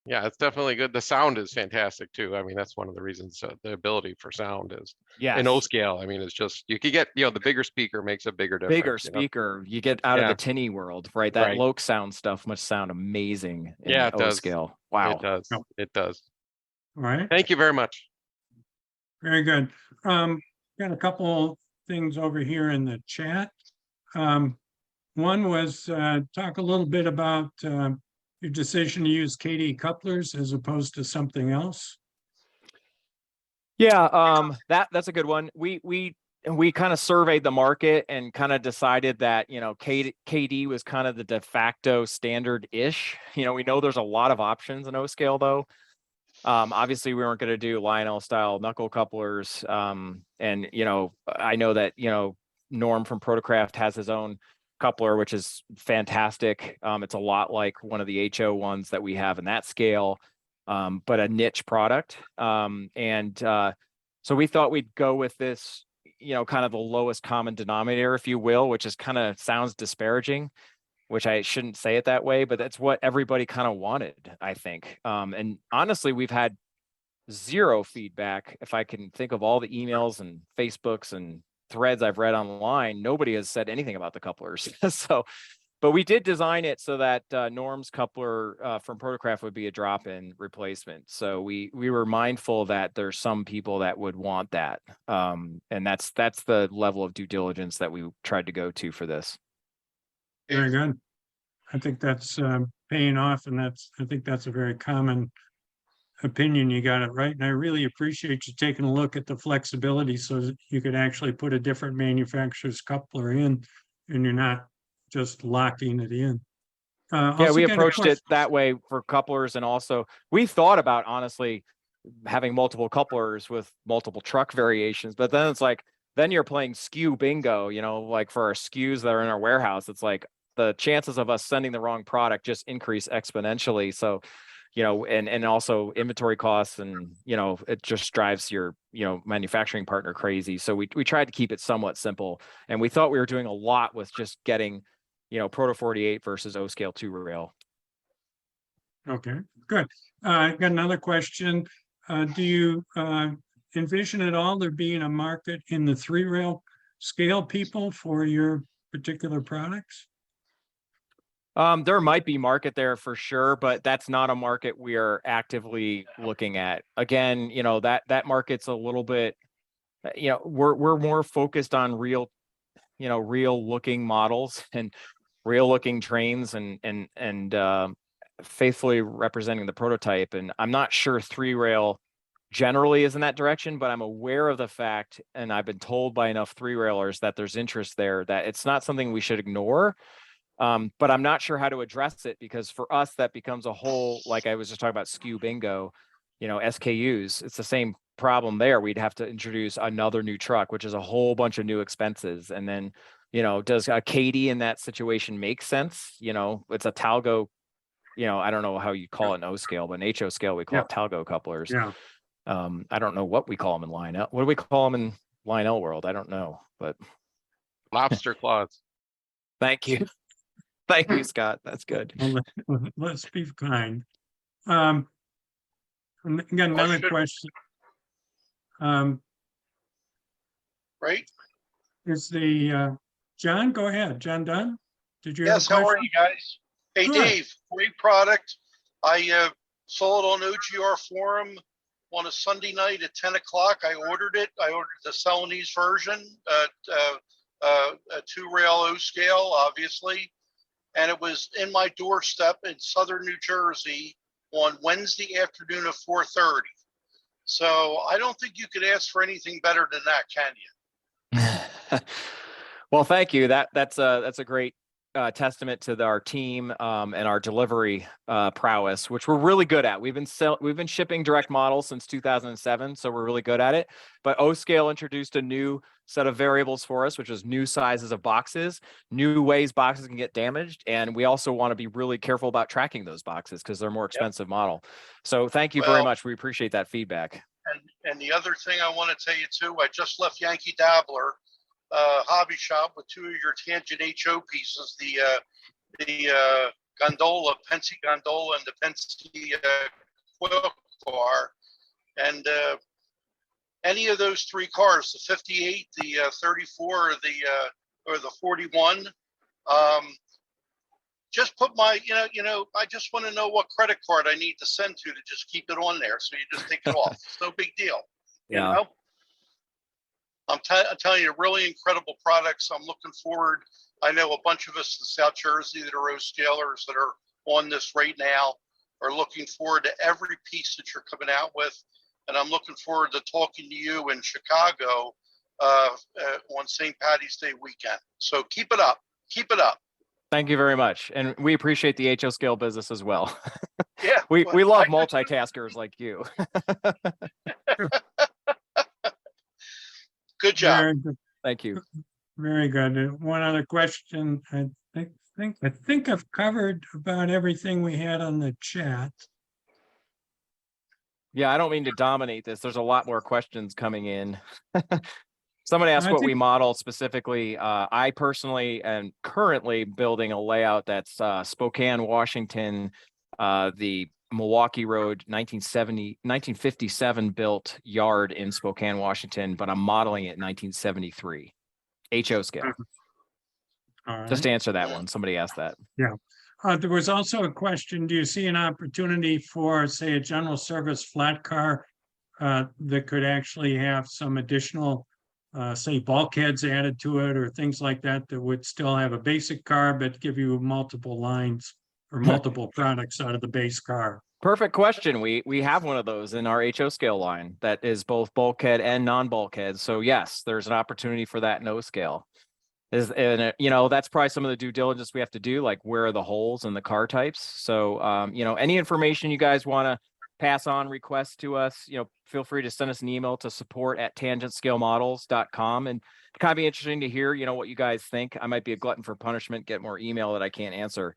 yeah, it's definitely good. The sound is fantastic too. I mean, that's one of the reasons, the ability for sound is in O Yes, scale. I mean, it's just, you could get, the bigger speaker makes a bigger difference. bigger speaker. You get out of Yeah. the tinny world, right? That Right. Loke sound stuff must sound amazing in Yeah, it O does. scale. It Wow. does. It does. All right, Thank you very much. very good. Got a couple things over here in the chat. One was talk a little bit about your decision to use KD couplers as opposed to something else. Yeah, that's a good one. We kind of surveyed the market and kind of decided that, KD was kind of the de facto standard-ish. We know there's a lot of options in O scale though. Obviously we weren't going to do Lionel style knuckle couplers. And I know that, Norm from Protocraft has his own coupler, which is fantastic. It's a lot like one of the HO ones that we have in that scale, but a niche product. So we thought we'd go with this, kind of the lowest common denominator, if you will, which is kind of sounds disparaging, which I shouldn't say it that way, but that's what everybody kind of wanted, I think. And honestly, we've had zero feedback. If I can think of all the emails and Facebooks and threads I've read online, nobody has said anything about the couplers. But we did design it so that Norm's coupler from Protocraft would be a drop-in replacement. So we were mindful that there's some people that would want that. And that's the level of due diligence that we tried to go to for this. Very good. I think that's paying off, and I think that's a very common opinion. You got it right. And I really appreciate you taking a look at the flexibility so that you could actually put a different manufacturer's coupler in, and you're not just locking it in. Yeah, Also we got a approached it question- that way for couplers, and also we thought about honestly having multiple couplers with multiple truck variations, but then it's like, then you're playing SKU bingo, like for our SKUs that are in our warehouse, it's like the chances of us sending the wrong product just increase exponentially. So, and also inventory costs, and, it just drives your, manufacturing partner crazy. So we tried to keep it somewhat simple, and we thought we were doing a lot with just getting, Proto 48 versus O scale 2 rail. Okay, good. Got another question. Do you envision at all there being a market in the 3-rail scale people for your particular products? There might be market there for sure, but that's not a market we are actively looking at. Again, that market's a little bit, we're more focused on real looking models and real looking trains and faithfully representing the prototype. And I'm not sure 3-rail generally is in that direction, but I'm aware of the fact, and I've been told by enough 3-railers that there's interest there, that it's not something we should ignore. But I'm not sure how to address it, because for us, that becomes a whole, like I was just talking about SKU bingo, SKUs, it's the same problem there. We'd have to introduce another new truck, which is a whole bunch of new expenses. And then, does a KD in that situation make sense? It's a Talgo, I don't know how you call it in O scale, but in HO scale, we call it Talgo couplers. Yeah. I don't know what we call them in Lionel. What do we call them in Lionel world? I don't know, but Lobster claws. thank you. Thank you, Scott. That's good. Let's be kind. And got another question. Right? Is the John, go ahead. John Dunn? Did you have a Yes, how are question? you guys? Hey, Good. Dave, great product. I saw it on OGR forum on a Sunday night at 10 o'clock. I ordered it. I ordered the Celanese version, a 2-rail O scale, obviously. And it was in my doorstep in southern New Jersey on Wednesday afternoon at 4:30. So I don't think you could ask for anything better than that, can you? Well, thank you. That's a great testament to our team and our delivery prowess, which we're really good at. We've been shipping direct models since 2007, so we're really good at it. But O-Scale introduced a new set of variables for us, which is new sizes of boxes, new ways boxes can get damaged, and we also want to be really careful about tracking those boxes because they're more expensive model. So thank you very Well, much. We appreciate that feedback. And the other thing I want to tell you too, I just left Yankee Dabbler hobby shop with 2 of your Tangent HO pieces, the gondola, Pensy gondola, and the Pensy quill car. And any of those 3 cars, the 58, the 34, or the 41, just put my, I just want to know what credit card I need to send to just keep it on there. So you just take it off. It's no big deal. Yeah. You know? I'm telling you, really incredible products. I'm looking forward. I know a bunch of us in South Jersey that are O-scalers that are on this right now are looking forward to every piece that you're coming out with. And I'm looking forward to talking to you in Chicago on St. Patty's Day weekend. So keep it up. Keep it up. Thank you very much. And we appreciate the HO scale business as well. Yeah. we well, love I- multitaskers like you. Good job. Very good. Thank you. Very good. One other question. I think I've covered about everything we had on the chat. Yeah, I don't mean to dominate this. There's a lot more questions coming in. Somebody asked I what we think- model specifically. I personally am currently building a layout that's Spokane, Washington, the Milwaukee Road 1957 built yard in Spokane, Washington, but I'm modeling it in 1973. HO scale. All right. Just to answer that one. Somebody asked that. There was also a question, do you see an opportunity for, say, a general service flat car that could actually have some additional, say, bulkheads added to it or things like that, that would still have a basic car, but give you multiple lines or multiple products out of the base car? Perfect question. We have one of those in our HO scale line that is both bulkhead and non-bulkhead. So yes, there's an opportunity for that in O scale. That's probably some of the due diligence we have to do, like where are the holes in the car types. So any information you guys want to pass on, request to us, feel free to send us an email to support@tangentscalemodels.com. And it'd kind of be interesting to hear, what you guys think. I might be a glutton for punishment, get more email that I can't answer.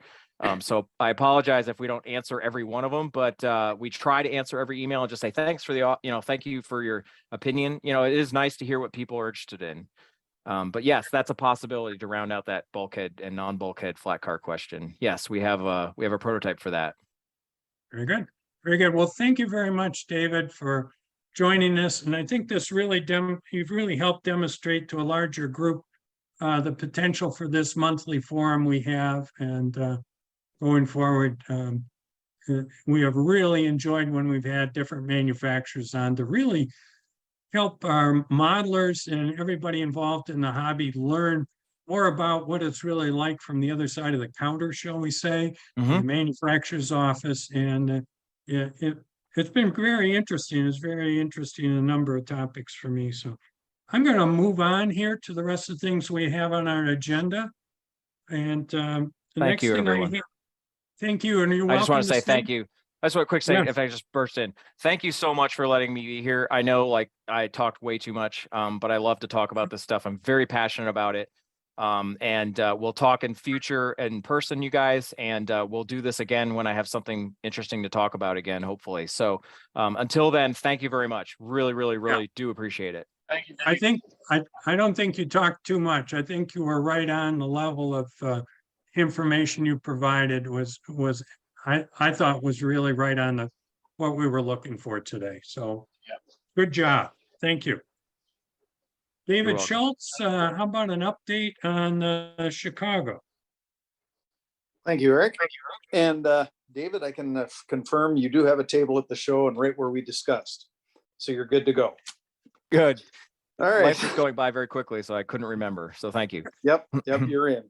So I apologize if we don't answer every one of them, but we try to answer every email and just say, thanks for thank you for your opinion. It is nice to hear what people are interested in. But yes, that's a possibility to round out that bulkhead and non-bulkhead flat car question. Yes, we have a prototype for that. Very good. Very good. Well, thank you very much, David, for joining us. And I think this really you've really helped demonstrate to a larger group the potential for this monthly forum we have. And going forward, we have really enjoyed when we've had different manufacturers on to really help our modelers and everybody involved in the hobby learn more about what it's really like from the other side of the counter, shall we say, the manufacturer's office. And it's been very interesting. It's very interesting in a number of topics for me. So I'm going to move on here to the rest of the things we have on our agenda. And the Thank next you, thing everyone. thank you. And you're welcome. I just want to say thank you. That's what quick Yeah. say, if I just burst in. Thank you so much for letting me be here. I know I talked way too much, but I love to talk about this stuff. I'm very passionate about it. And we'll talk in future in person, you guys, and we'll do this again when I have something interesting to talk about again, hopefully. So until then, thank you very much. Really, really, really do appreciate it. Thank you. I think, I don't think you talked too much. I think you were right on the level of information you provided I thought was really right on what we were looking for today. So good job. Thank you. David welcome. Schultz, how about an update on Chicago? Thank you, Eric. And David, I can confirm you do have a table at the show and right where we discussed. So you're good to go. Good. All right. Life is going by very quickly, so I couldn't remember. So thank you. Yep, you're in.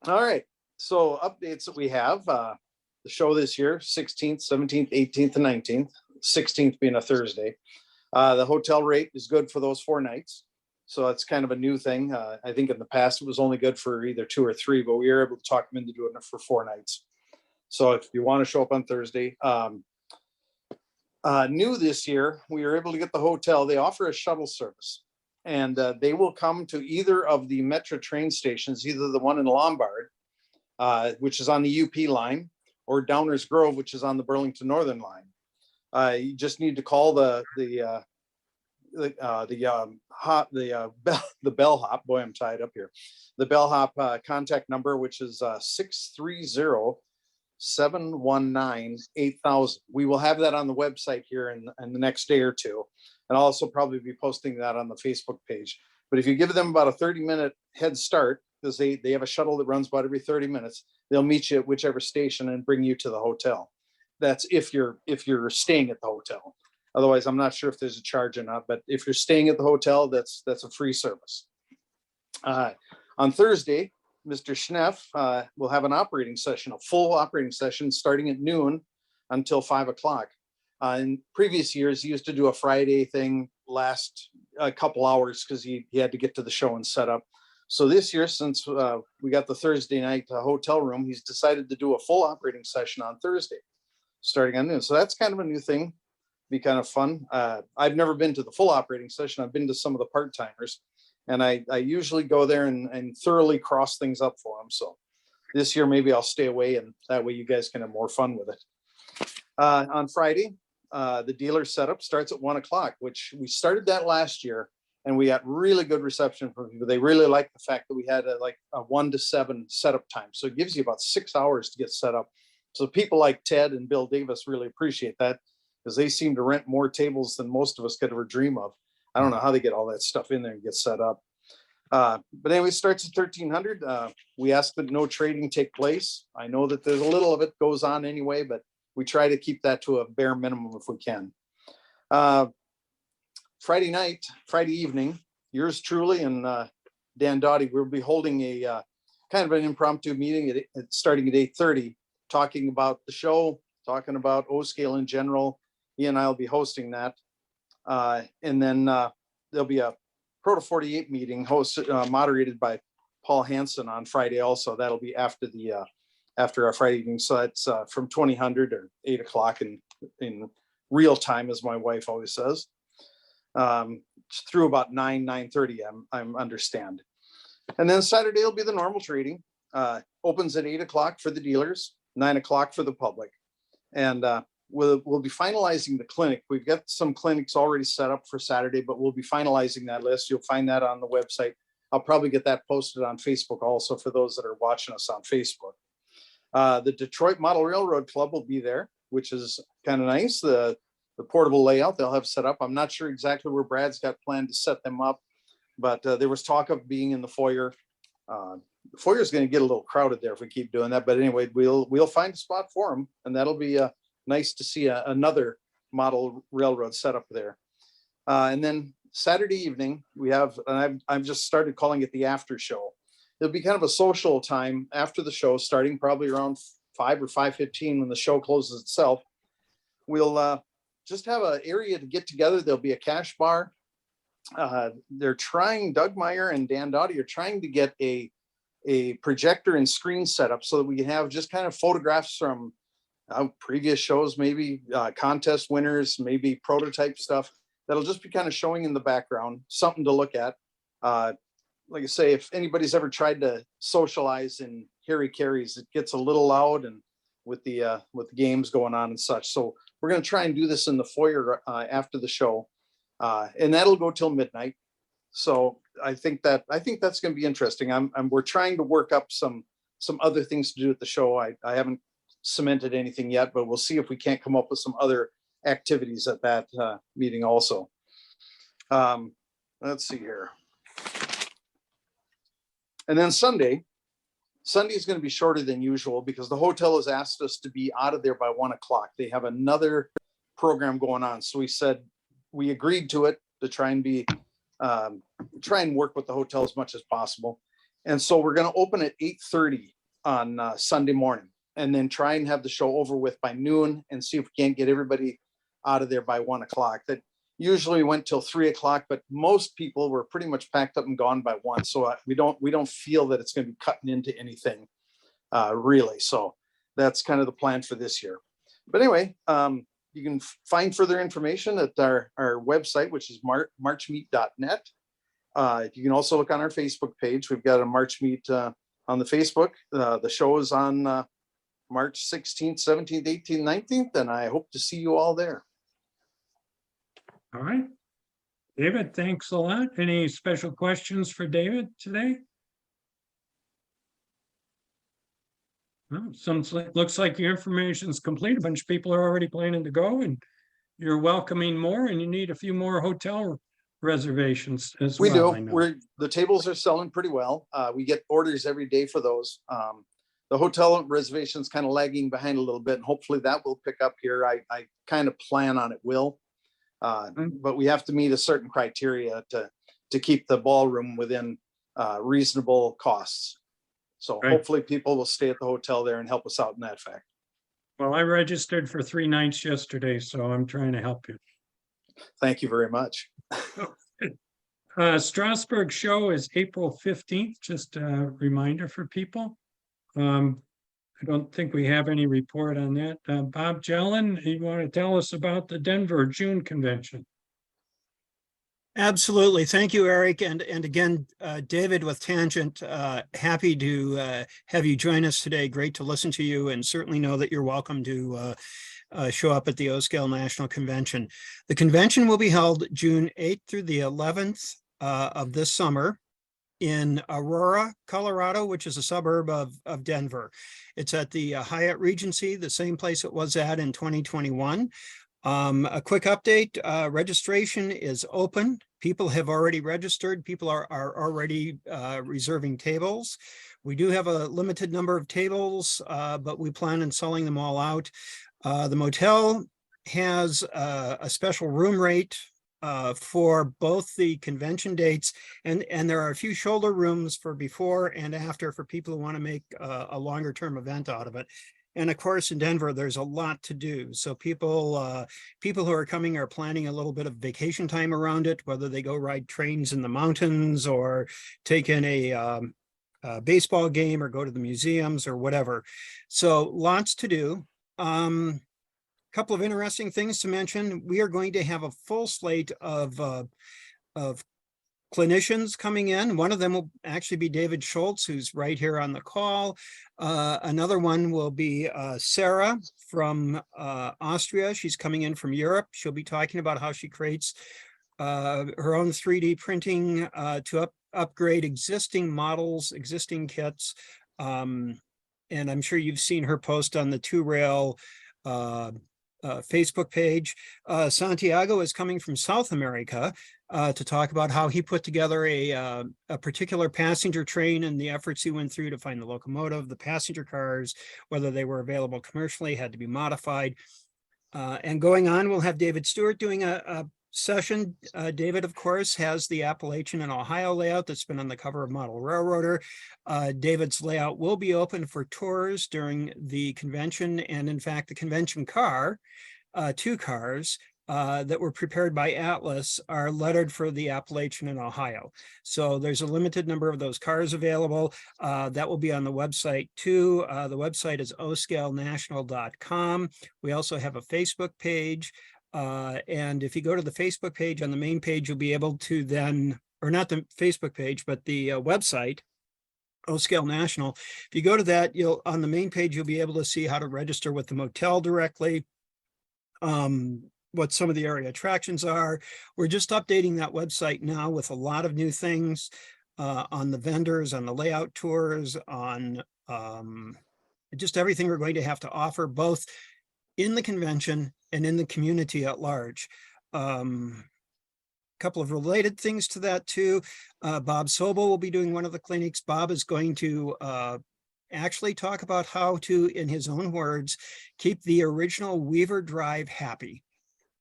All right. So updates that we have, the show this year, 16th, 17th, 18th, and 19th, 16th being a Thursday. The hotel rate is good for those 4 nights. So that's kind of a new thing. I think in the past it was only good for either 2 or 3, but we were able to talk them into doing it for 4 nights. So if you want to show up on Thursday, new this year, we were able to get the hotel. They offer a shuttle service, and they will come to either of the Metro train stations, either the one in Lombard, which is on the UP line, or Downers Grove, which is on the Burlington Northern line. You just need to call the bellhop. Boy, I'm tied up here. The bellhop contact number, which is 630-719-8000. We will have that on the website here in the next day or two, and I'll also probably be posting that on the Facebook page. But if you give them about a 30-minute head start, because they have a shuttle that runs about every 30 minutes, they'll meet you at whichever station and bring you to the hotel. That's if you're staying at the hotel. Otherwise, I'm not sure if there's a charge or not, but if you're staying at the hotel, that's a free service. On Thursday, Mr. Schneff will have an operating session, a full operating session starting at noon until 5 o'clock. In previous years, he used to do a Friday thing, last a couple hours because he had to get to the show and set up. So this year, since we got the Thursday night hotel room, he's decided to do a full operating session on Thursday, starting on noon. So that's kind of a new thing. Be kind of fun. I've never been to the full operating session. I've been to some of the part-timers, and I usually go there and thoroughly cross things up for them. So this year, maybe I'll stay away, and that way you guys can have more fun with it. On Friday, the dealer setup starts at 1 o'clock, which we started that last year, and we got really good reception from people. They really liked the fact that we had a 1 to 7 setup time. So it gives you about 6 hours to get set up. So people like Ted and Bill Davis really appreciate that, because they seem to rent more tables than most of us could ever dream of. I don't know how they get all that stuff in there and get set up. But anyway, it starts at 1300. We ask that no trading take place. I know that there's a little of it goes on anyway, but we try to keep that to a bare minimum if we can. Friday evening, yours truly and Dan Doughty, we'll be holding a kind of an impromptu meeting starting at 8:30, talking about the show, talking about O-Scale in general. He and I will be hosting that. And then there'll be a Proto 48 meeting moderated by Paul Hansen on Friday also. That'll be after our Friday evening. So that's from 2000 or 8 o'clock in real time, as my wife always says, through about 9:30, I understand. And then Saturday will be the normal trading. Opens at 8 o'clock for the dealers, 9 o'clock for the public. And we'll be finalizing the clinic. We've got some clinics already set up for Saturday, but we'll be finalizing that list. You'll find that on the website. I'll probably get that posted on Facebook also for those that are watching us on Facebook. The Detroit Model Railroad Club will be there, which is kind of nice. The portable layout they'll have set up. I'm not sure exactly where Brad's got planned to set them up, but there was talk of being in the foyer. The foyer is going to get a little crowded there if we keep doing that. But anyway, we'll find a spot for them, and that'll be nice to see another model railroad set up there. And then Saturday evening, we have, and I've just started calling it the after show. It'll be kind of a social time after the show, starting probably around 5 or 5:15 when the show closes itself. We'll just have an area to get together. There'll be a cash bar. They're trying, Doug Meyer and Dan Doughty are trying to get a projector and screen set up so that we can have just kind of photographs from previous shows, maybe contest winners, maybe prototype stuff. That'll just be kind of showing in the background, something to look at. Like I say, if anybody's ever tried to socialize in Harry Carey's, it gets a little loud and with the games going on and such. So we're going to try and do this in the foyer after the show, and that'll go till midnight. So I think that's going to be interesting. We're trying to work up some other things to do at the show. I haven't cemented anything yet, but we'll see if we can't come up with some other activities at that meeting also. Let's see here. And then Sunday is going to be shorter than usual because the hotel has asked us to be out of there by 1 o'clock. They have another program going on. So we agreed to it to try and work with the hotel as much as possible. And so we're going to open at 8:30 on Sunday morning, and then try and have the show over with by noon and see if we can't get everybody out of there by 1 o'clock. That usually went till 3 o'clock, but most people were pretty much packed up and gone by 1. So we don't feel that it's going to be cutting into anything really. So that's kind of the plan for this year. But anyway, you can find further information at our website, which is marchmeet.net. You can also look on our Facebook page. We've got a March Meet on the Facebook. The show is on March 16th, 17th, 18th, 19th, and I hope to see you all there. All right. David, thanks a lot. Any special questions for David today? Well, looks like your information is complete. A bunch of people are already planning to go, and you're welcoming more, and you need a few more hotel reservations as We well. I do. know. The tables are selling pretty well. We get orders every day for those. The hotel reservations kind of lagging behind a little bit, and hopefully that will pick up here. I kind of plan on it will, but we have to meet a certain criteria to keep the ballroom within reasonable costs. So Right. hopefully people will stay at the hotel there and help us out in that fact. Well, I registered for 3 nights yesterday, so I'm trying to help you. Thank you very much. Strasbourg show is April 15th, just a reminder for people. I don't think we have any report on that. Bob Jellin, you want to tell us about the Denver June convention? Absolutely. Thank you, Eric. And again, David with Tangent, happy to have you join us today. Great to listen to you, and certainly know that you're welcome to show up at the O-Scale National Convention. The convention will be held June 8th through the 11th of this summer in Aurora, Colorado, which is a suburb of Denver. It's at the Hyatt Regency, the same place it was at in 2021. A quick update, registration is open. People have already registered. People are already reserving tables. We do have a limited number of tables, but we plan on selling them all out. The motel has a special room rate for both the convention dates, and there are a few shoulder rooms for before and after for people who want to make a longer term event out of it. And of course, in Denver, there's a lot to do. So people who are coming are planning a little bit of vacation time around it, whether they go ride trains in the mountains or take in a baseball game or go to the museums or whatever. So lots to do. Couple of interesting things to mention. We are going to have a full slate of clinicians coming in. One of them will actually be David Schultz, who's right here on the call. Another one will be Sarah from Austria. She's coming in from Europe. She'll be talking about how she creates her own 3D printing to upgrade existing models, existing kits. And I'm sure you've seen her post on the 2Rail Facebook page. Santiago is coming from South America to talk about how he put together a particular passenger train and the efforts he went through to find the locomotive, the passenger cars, whether they were available commercially, had to be modified. And going on, we'll have David Stewart doing a session. David, of course, has the Appalachian and Ohio layout that's been on the cover of Model Railroader. David's layout will be open for tours during the convention. And in fact, the convention car, 2 cars that were prepared by Atlas are lettered for the Appalachian and Ohio. So there's a limited number of those cars available. That will be on the website too. The website is oscalenational.com. We also have a Facebook page. And if you go to the Facebook page, on the main page, you'll be able to then, or not the Facebook page, but the website, O-Scale National. If you go to that, on the main page, you'll be able to see how to register with the motel directly, what some of the area attractions are. We're just updating that website now with a lot of new things on the vendors, on the layout tours, on just everything we're going to have to offer, both in the convention and in the community at large. Couple of related things to that too. Bob Sobel will be doing one of the clinics. Bob is going to actually talk about how to, in his own words, keep the original Weaver drive happy.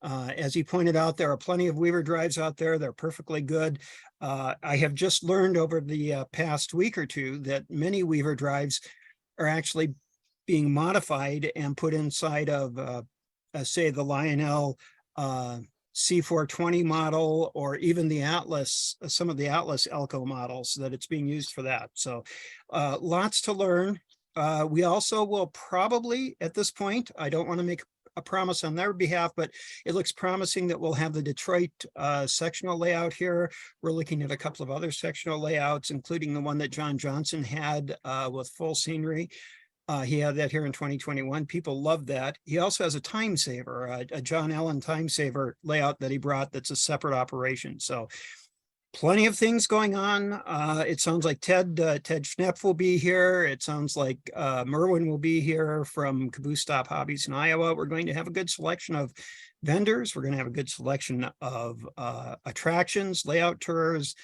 As he pointed out, there are plenty of Weaver drives out there. They're perfectly good. I have just learned over the past week or two that many Weaver drives are actually being modified and put inside of, say, the Lionel C420 model, or even the Atlas, some of the Atlas Elko models, that it's being used for that. So lots to learn. We also will probably, at this point, I don't want to make a promise on their behalf, but it looks promising that we'll have the Detroit sectional layout here. We're looking at a couple of other sectional layouts, including the one that John Johnson had with full scenery. He had that here in 2021. People love that. He also has a time saver, a John Allen time saver layout that he brought that's a separate operation. So plenty of things going on. It sounds like Ted Schnepp will be here. It sounds like Merwin will be here from Caboose Stop Hobbies in Iowa. We're going to have a good selection of vendors. We're going to have a good selection of attractions, layout tours.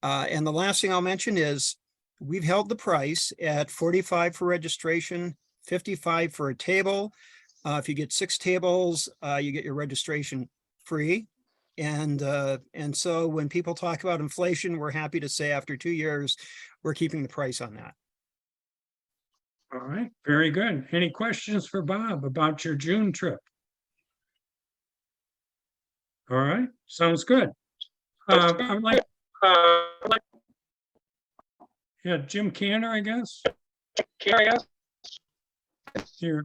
And the last thing I'll mention is we've held the price at $45 for registration, $55 for a table. If you get 6 tables, you get your registration free. And so when people talk about inflation, we're happy to say after 2 years, we're keeping the price on that. All right, very good. Any questions for Bob about your June trip? All right, sounds good. I'm like, yeah, Jim Cantor, I guess. You're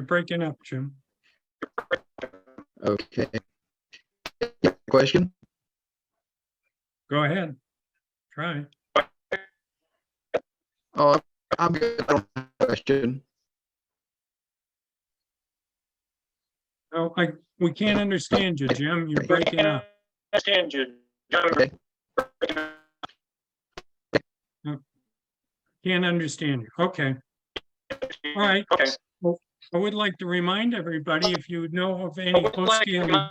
breaking up, Jim. Okay. Question? Go ahead. Try. Oh, I'm good. I don't have a question. No, we can't understand you, Jim. You're breaking up. Okay. Can't understand you. Okay. All right. Well, I would like to remind everybody, if you know of any O-scale.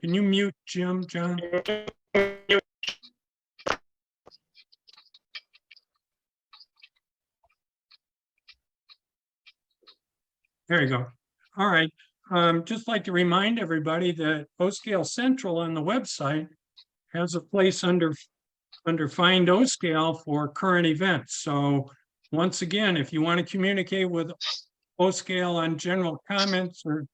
Can you mute Jim, John? There you go. All right. Just like to remind everybody that O-Scale Central on the website has a place under Find O-Scale for current events. So once again, if you want to communicate with O-Scale on general comments or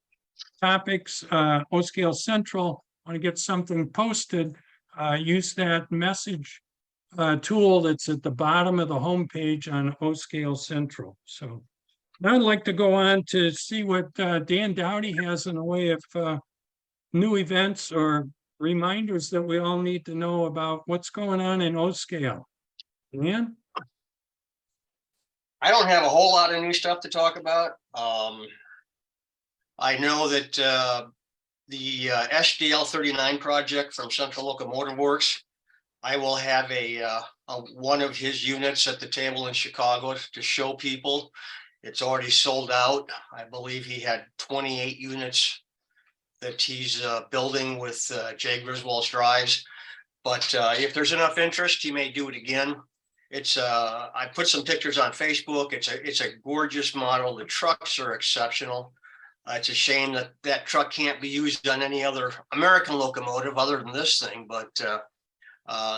topics, O-Scale Central, want to get something posted, use that message tool that's at the bottom of the homepage on O-Scale Central. So now I'd like to go on to see what Dan Dowdy has in the way of new events or reminders that we all need to know about what's going on in O-Scale. Dan? I don't have a whole lot of new stuff to talk about. I know that the SDL 39 project from Central Locomotive Works, I will have one of his units at the table in Chicago to show people. It's already sold out. I believe he had 28 units that he's building with Jay Griswold's drives. But if there's enough interest, he may do it again. It's I put some pictures on Facebook. It's a gorgeous model. The trucks are exceptional. It's a shame that that truck can't be used on any other American locomotive other than this thing, but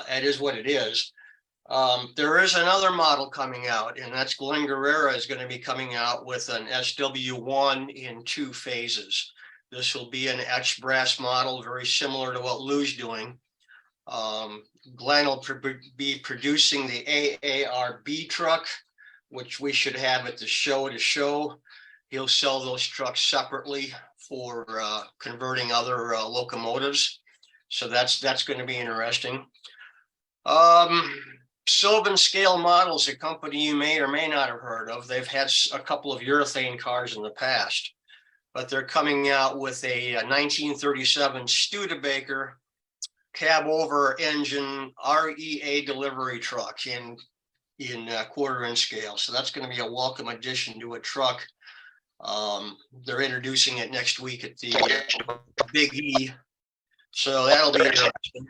it is what it is. There is another model coming out, and that's Glenn Guerrera is going to be coming out with an SW1 in 2 phases. This will be an etched brass model, very similar to what Lou's doing. Glenn will be producing the AARB truck, which we should have at the show to show. He'll sell those trucks separately for converting other locomotives. So that's going to be interesting. Sylvan Scale Models, a company you may or may not have heard of. They've had a couple of urethane cars in the past, but they're coming out with a 1937 Studebaker cab over engine REA delivery truck in 1/4 inch scale. So that's going to be a welcome addition to a truck. They're introducing it next week at the Big E. So that'll be interesting.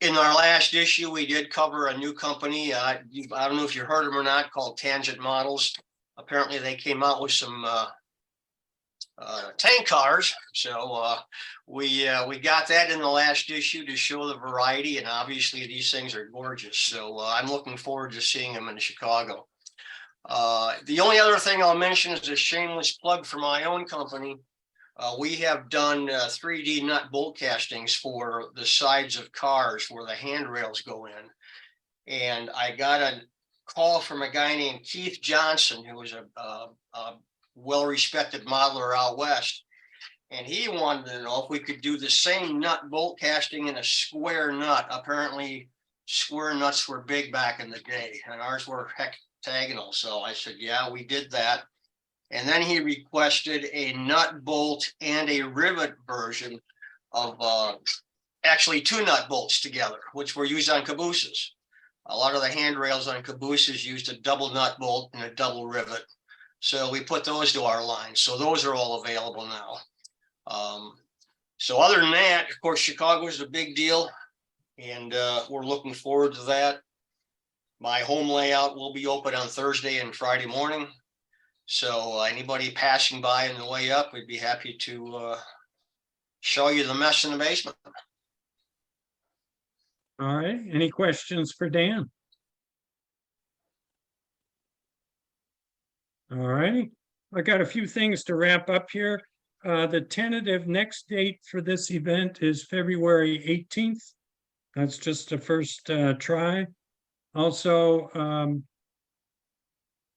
In our last issue, we did cover a new company. I don't know if you heard them or not, called Tangent Models. Apparently they came out with some tank cars. So we got that in the last issue to show the variety. And obviously these things are gorgeous. So I'm looking forward to seeing them in Chicago. The only other thing I'll mention is a shameless plug for my own company. We have done 3D nut bolt castings for the sides of cars where the handrails go in. And I got a call from a guy named Keith Johnson, who was a well-respected modeler out west. And he wanted to know if we could do the same nut bolt casting in a square nut. Apparently, square nuts were big back in the day, and ours were hectagonal. So I said, yeah, we did that. And then he requested a nut bolt and a rivet version of actually 2 nut bolts together, which were used on cabooses. A lot of the handrails on cabooses used a double nut bolt and a double rivet. So we put those to our line. So those are all available now. So other than that, of course, Chicago is a big deal, and we're looking forward to that. My home layout will be open on Thursday and Friday morning. So anybody passing by on the way up, we'd be happy to show you the mess in the basement. All right, any questions for Dan? All righty, I got a few things to wrap up here. The tentative next date for this event is February 18th. That's just the first try. Also,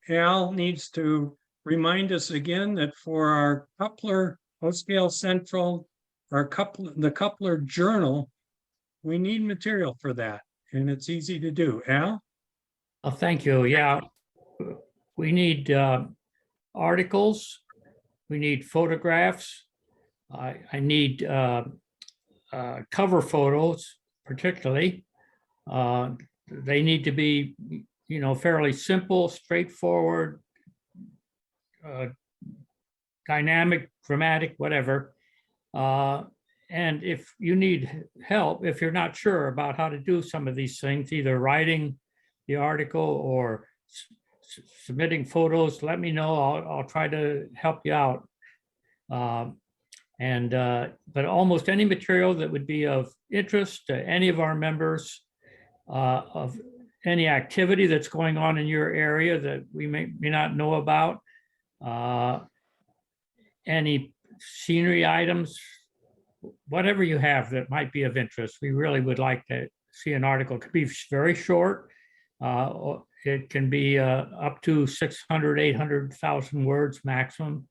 Al needs to remind us again that for our coupler, O-Scale Central, the coupler journal, we need material for that, and it's easy to do. Al? Oh, thank you. Yeah, we need articles. We need photographs. I need cover photos, particularly. They need to be, fairly simple, straightforward, dynamic, dramatic, whatever. And if you need help, if you're not sure about how to do some of these things, either writing the article or submitting photos, let me know. I'll try to help you out. But almost any material that would be of interest to any of our members, of any activity that's going on in your area that we may not know about, any scenery items, whatever you have that might be of interest. We really would like to see an article. It could be very short. It can be up to 600, 800,000 words maximum.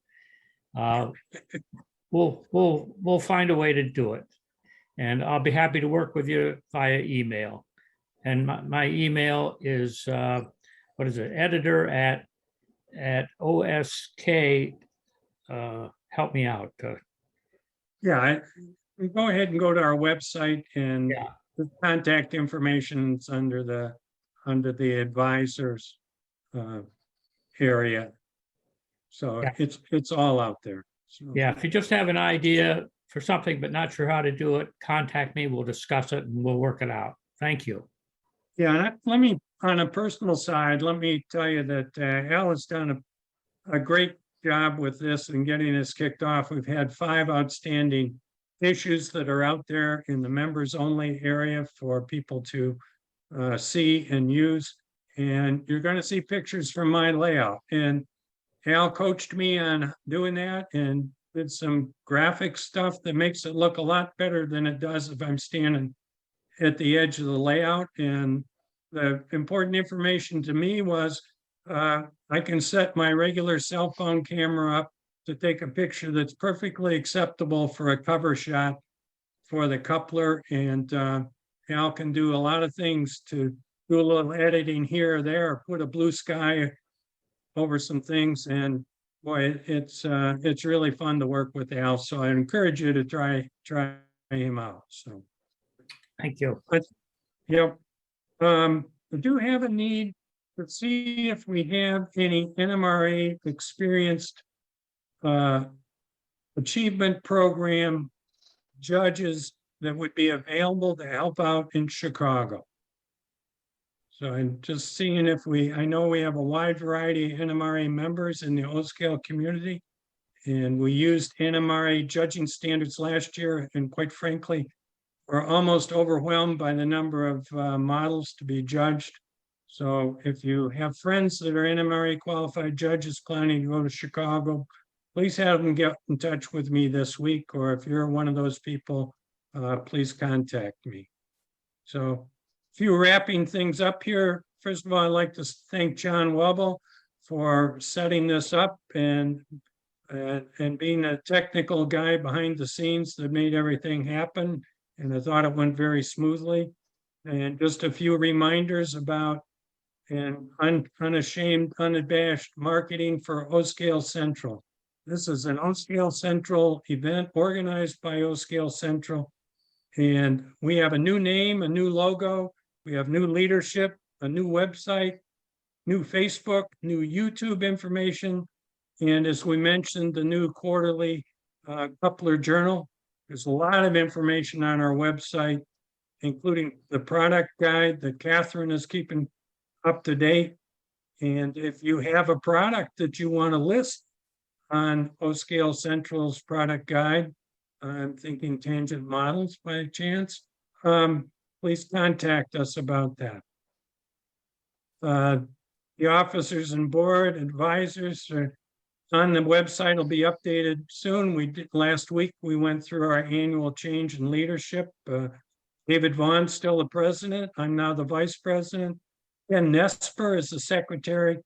We'll find a way to do it. And I'll be happy to work with you via email. And my email is, editor at OSK. Help me out. Yeah, go ahead and go to our website, and the contact information is under the advisors area. So it's all out there. So. Yeah, if you just have an idea for something but not sure how to do it, contact me. We'll discuss it and we'll work it out. Thank you. Yeah, let me, on a personal side, let me tell you that Al has done a great job with this and getting this kicked off. We've had 5 outstanding issues that are out there in the members only area for people to see and use. And you're going to see pictures from my layout. And Al coached me on doing that and did some graphic stuff that makes it look a lot better than it does if I'm standing at the edge of the layout. And the important information to me was I can set my regular cell phone camera up to take a picture that's perfectly acceptable for a cover shot for the coupler. And Al can do a lot of things to do a little editing here or there, put a blue sky over some things. And boy, it's really fun to work with Al. So I encourage you to try him out. So thank you. But, we do have a need to see if we have any NMRA experienced achievement program judges that would be available to help out in Chicago. So I'm just seeing if I know we have a wide variety of NMRA members in the O-Scale community, and we used NMRA judging standards last year, and quite frankly, we're almost overwhelmed by the number of models to be judged. So if you have friends that are NMRA qualified judges planning to go to Chicago, please have them get in touch with me this week, or if you're one of those people, please contact me. So a few wrapping things up here. First of all, I'd like to thank John Wubble for setting this up and being a technical guy behind the scenes that made everything happen. And I thought it went very smoothly. And just a few reminders about and unashamed, unabashed marketing for O-Scale Central. This is an O-Scale Central event organized by O-Scale Central. And we have a new name, a new logo. We have new leadership, a new website, new Facebook, new YouTube information. And as we mentioned, the new quarterly Coupler Journal. There's a lot of information on our website, including the product guide that Catherine is keeping up to date. And if you have a product that you want to list on O-Scale Central's product guide, I'm thinking Tangent Models by chance, please contact us about that. The officers and board advisors are on the website, will be updated soon. Last week, we went through our annual change in leadership. David Vaughn's still the president. I'm now the vice president. Ken Nesper is the secretary.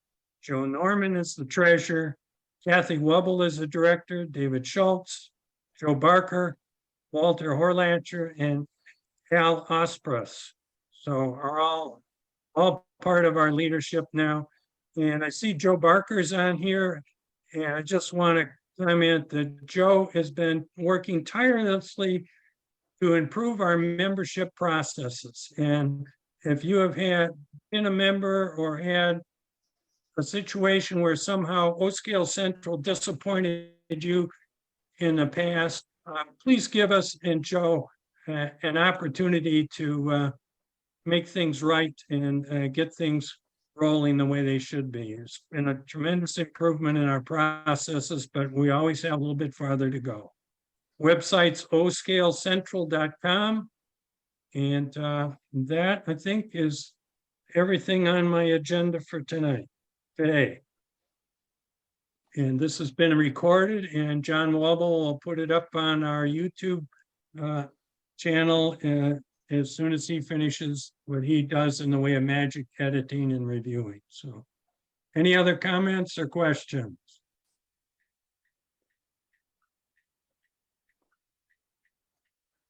Joe Norman is the treasurer. Kathy Wubble is the director. David Schultz, Joe Barker, Walter Horlatcher, and Al Osprus. So are all part of our leadership now. And I see Joe Barker's on here. And I just want to comment that Joe has been working tirelessly to improve our membership processes. And if you have been a member or had a situation where somehow O-Scale Central disappointed you in the past, please give us and Joe an opportunity to make things right and get things rolling the way they should be. It's been a tremendous improvement in our processes, but we always have a little bit farther to go. Website's oscalecentral.com. And that, I think, is everything on my agenda for today. And this has been recorded, and John Wubble will put it up on our YouTube channel as soon as he finishes what he does in the way of magic editing and reviewing. So any other comments or questions?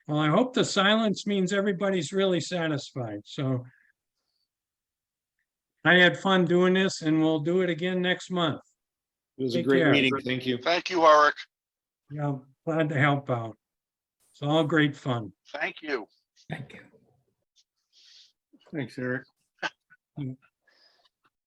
Well, I hope the silence means everybody's really satisfied. So I had fun doing this, and we'll do it again next month. It was a Take great care. meeting. Thank you. Thank you, Eric. Yeah, glad to help out. It's all great fun. Thank you. Thank you. Thanks, Eric.